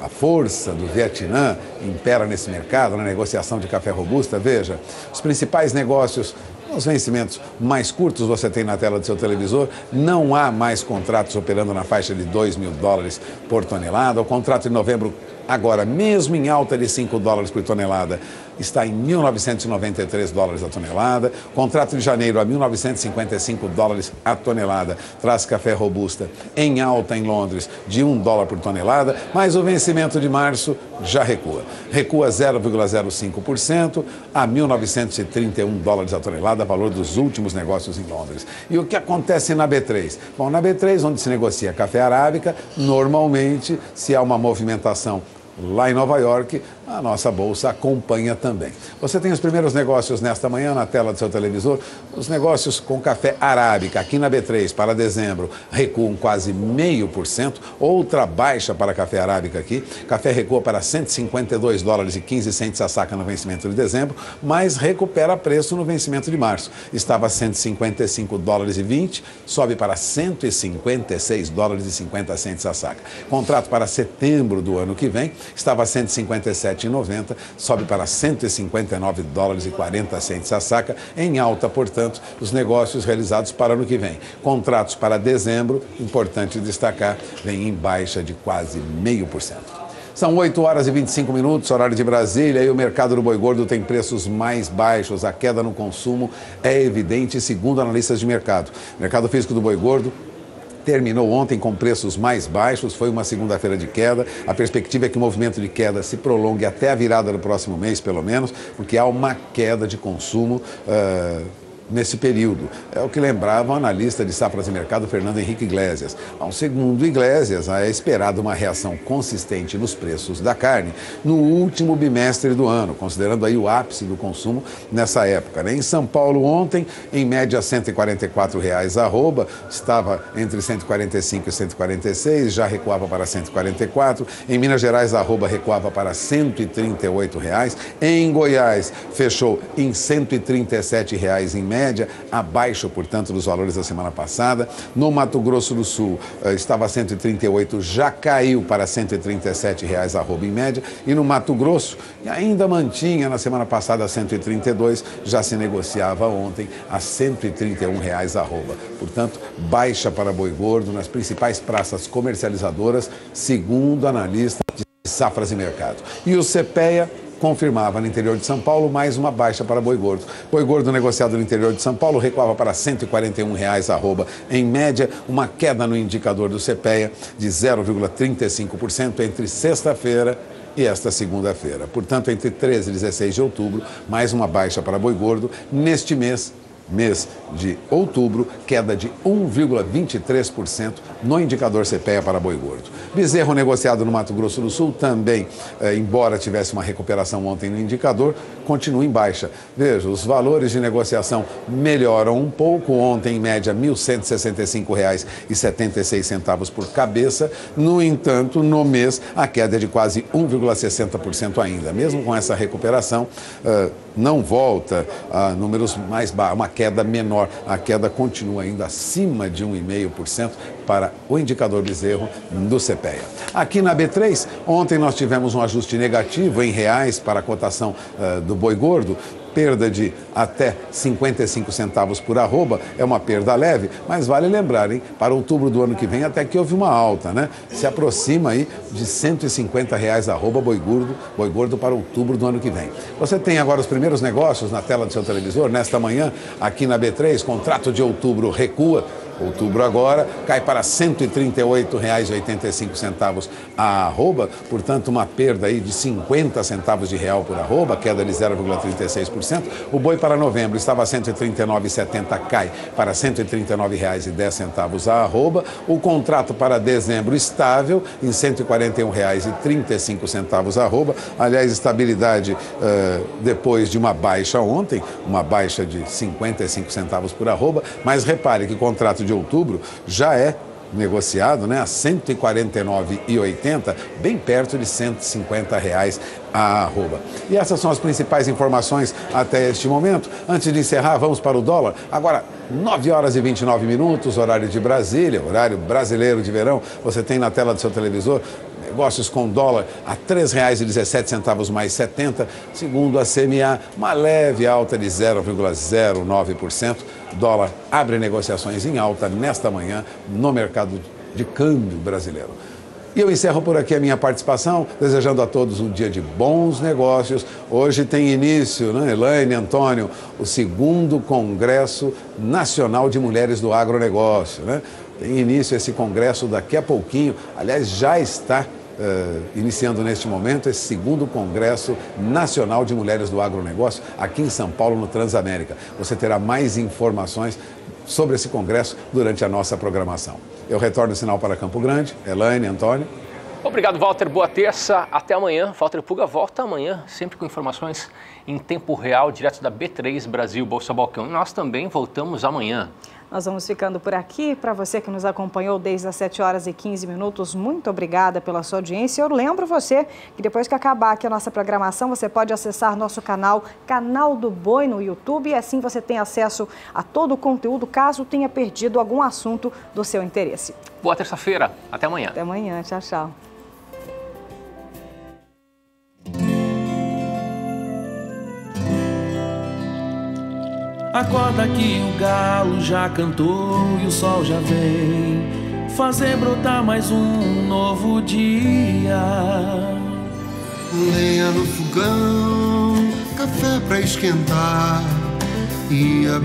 força do Vietnã impera nesse mercado, na negociação de café robusta, veja, os principais negócios, os vencimentos mais curtos você tem na tela do seu televisor, não há mais contratos operando na faixa de 2 mil dólares por tonelada. O contrato de novembro, agora, mesmo em alta de 5 dólares por tonelada, está em 1.993 dólares a tonelada. Contrato de janeiro a 1.955 dólares a tonelada. Traz café robusta em alta em Londres de 1 dólar por tonelada, mas o vencimento de março já recua. Recua 0,05% a 1.931 dólares a tonelada, valor dos últimos negócios em Londres. E o que acontece na B3? Bom, na B3, onde se negocia café arábica, normalmente, se há uma movimentação lá em Nova York, a nossa bolsa acompanha também. Você tem os primeiros negócios nesta manhã na tela do seu televisor. Os negócios com café arábica aqui na B3 para dezembro recuam quase 0,5%. Outra baixa para café arábica aqui. Café recua para 152 dólares e 15 centos a saca no vencimento de dezembro, mas recupera preço no vencimento de março. Estava a 155 dólares e 20, sobe para 156 dólares e 50 centos a saca. Contrato para setembro do ano que vem estava a 157,90, sobe para 159 dólares e 40 centos a saca, em alta, portanto, os negócios realizados para o ano que vem. Contratos para dezembro, importante destacar, vem em baixa de quase 0,5%. São 8 horas e 25 minutos, horário de Brasília, e o mercado do boi gordo tem preços mais baixos. A queda no consumo é evidente, segundo analistas de mercado. O mercado físico do boi gordo terminou ontem com preços mais baixos, foi uma segunda-feira de queda. A perspectiva é que o movimento de queda se prolongue até a virada do próximo mês, pelo menos, porque há uma queda de consumo nesse período. É o que lembrava o analista de safras e mercado, Fernando Henrique Iglesias. Segundo Iglesias, é esperada uma reação consistente nos preços da carne no último bimestre do ano, considerando aí o ápice do consumo nessa época. Em São Paulo, ontem, em média, R$ 144,00 a arroba, estava entre 145 e 146, já recuava para 144. Em Minas Gerais, a arroba recuava para R$ 138,00. Em Goiás, fechou em R$ 137,00 em média. média, abaixo, portanto, dos valores da semana passada. No Mato Grosso do Sul, estava a 138, já caiu para R$ 137 arroba em média. E no Mato Grosso, ainda mantinha na semana passada 132, já se negociava ontem a R$ 131 arroba. Portanto, baixa para boi gordo nas principais praças comercializadoras, segundo analista de Safras e Mercado. E o CPEA confirmava no interior de São Paulo mais uma baixa para boi gordo. Boi gordo negociado no interior de São Paulo recuava para R$ 141 arroba. Em média, uma queda no indicador do CPEA de 0,35% entre sexta-feira e esta segunda-feira. Portanto, entre 13 e 16 de outubro, mais uma baixa para boi gordo. Neste mês de outubro, queda de 1,23% no indicador CPEA para boi gordo. Bezerro negociado no Mato Grosso do Sul também, embora tivesse uma recuperação ontem no indicador, continua em baixa. Veja, os valores de negociação melhoram um pouco. Ontem, em média, R$ 1.165,76 por cabeça. No entanto, no mês, a queda é de quase 1,60% ainda. Mesmo com essa recuperação, não volta a números mais baixos, uma queda menor. A queda continua ainda acima de 1,5% para o indicador bezerro do CPEA. Aqui na B3, ontem nós tivemos um ajuste negativo em reais para a cotação do boi gordo, perda de até 55 centavos por arroba, é uma perda leve, mas vale lembrar, hein, para outubro do ano que vem até que houve uma alta, né? Se aproxima aí de R$ 150 arroba boi gordo para outubro do ano que vem. Você tem agora os primeiros negócios na tela do seu televisor, nesta manhã, aqui na B3, contrato de outubro recua. Outubro agora cai para R$ 138,85 a arroba, portanto uma perda aí de 50 centavos de real por arroba, queda de 0,36%. O boi para novembro estava a R$ 139,70, cai para R$ 139,10 a arroba. O contrato para dezembro estável em R$ 141,35 a arroba. Aliás, estabilidade depois de uma baixa ontem, uma baixa de 55 centavos por arroba, mas repare que o contrato de outubro já é negociado, né, a R$ 149,80, bem perto de R$ 150 a arroba. E essas são as principais informações até este momento. Antes de encerrar, vamos para o dólar. Agora, 9 horas e 29 minutos, horário de Brasília, horário brasileiro de verão. Você tem na tela do seu televisor negócios com dólar a R$ 3,17 mais 70, segundo a CMA, uma leve alta de 0,09%. Dólar abre negociações em alta nesta manhã no mercado de câmbio brasileiro. E eu encerro por aqui a minha participação, desejando a todos um dia de bons negócios. Hoje tem início, né, Elaine, Antônio, o 2º Congresso Nacional de Mulheres do Agronegócio, né? Tem início esse congresso daqui a pouquinho, aliás, já está iniciando neste momento esse 2º Congresso Nacional de Mulheres do Agronegócio aqui em São Paulo, no Transamérica. Você terá mais informações sobre esse congresso durante a nossa programação. Eu retorno o sinal para Campo Grande. Elaine, Antônio. Obrigado, Walter. Boa terça. Até amanhã. Walter Puga volta amanhã, sempre com informações em tempo real, direto da B3 Brasil, Bolsa Balcão. E nós também voltamos amanhã. Nós vamos ficando por aqui. Para você que nos acompanhou desde as 7 horas e 15 minutos, muito obrigada pela sua audiência. Eu lembro você que depois que acabar aqui a nossa programação, você pode acessar nosso canal do Boi no YouTube, e assim você tem acesso a todo o conteúdo, caso tenha perdido algum assunto do seu interesse. Boa terça-feira. Até amanhã. Até amanhã. Tchau, tchau. Acorda que o galo já cantou e o sol já vem fazer brotar mais um novo dia. Lenha no fogão, café pra esquentar e a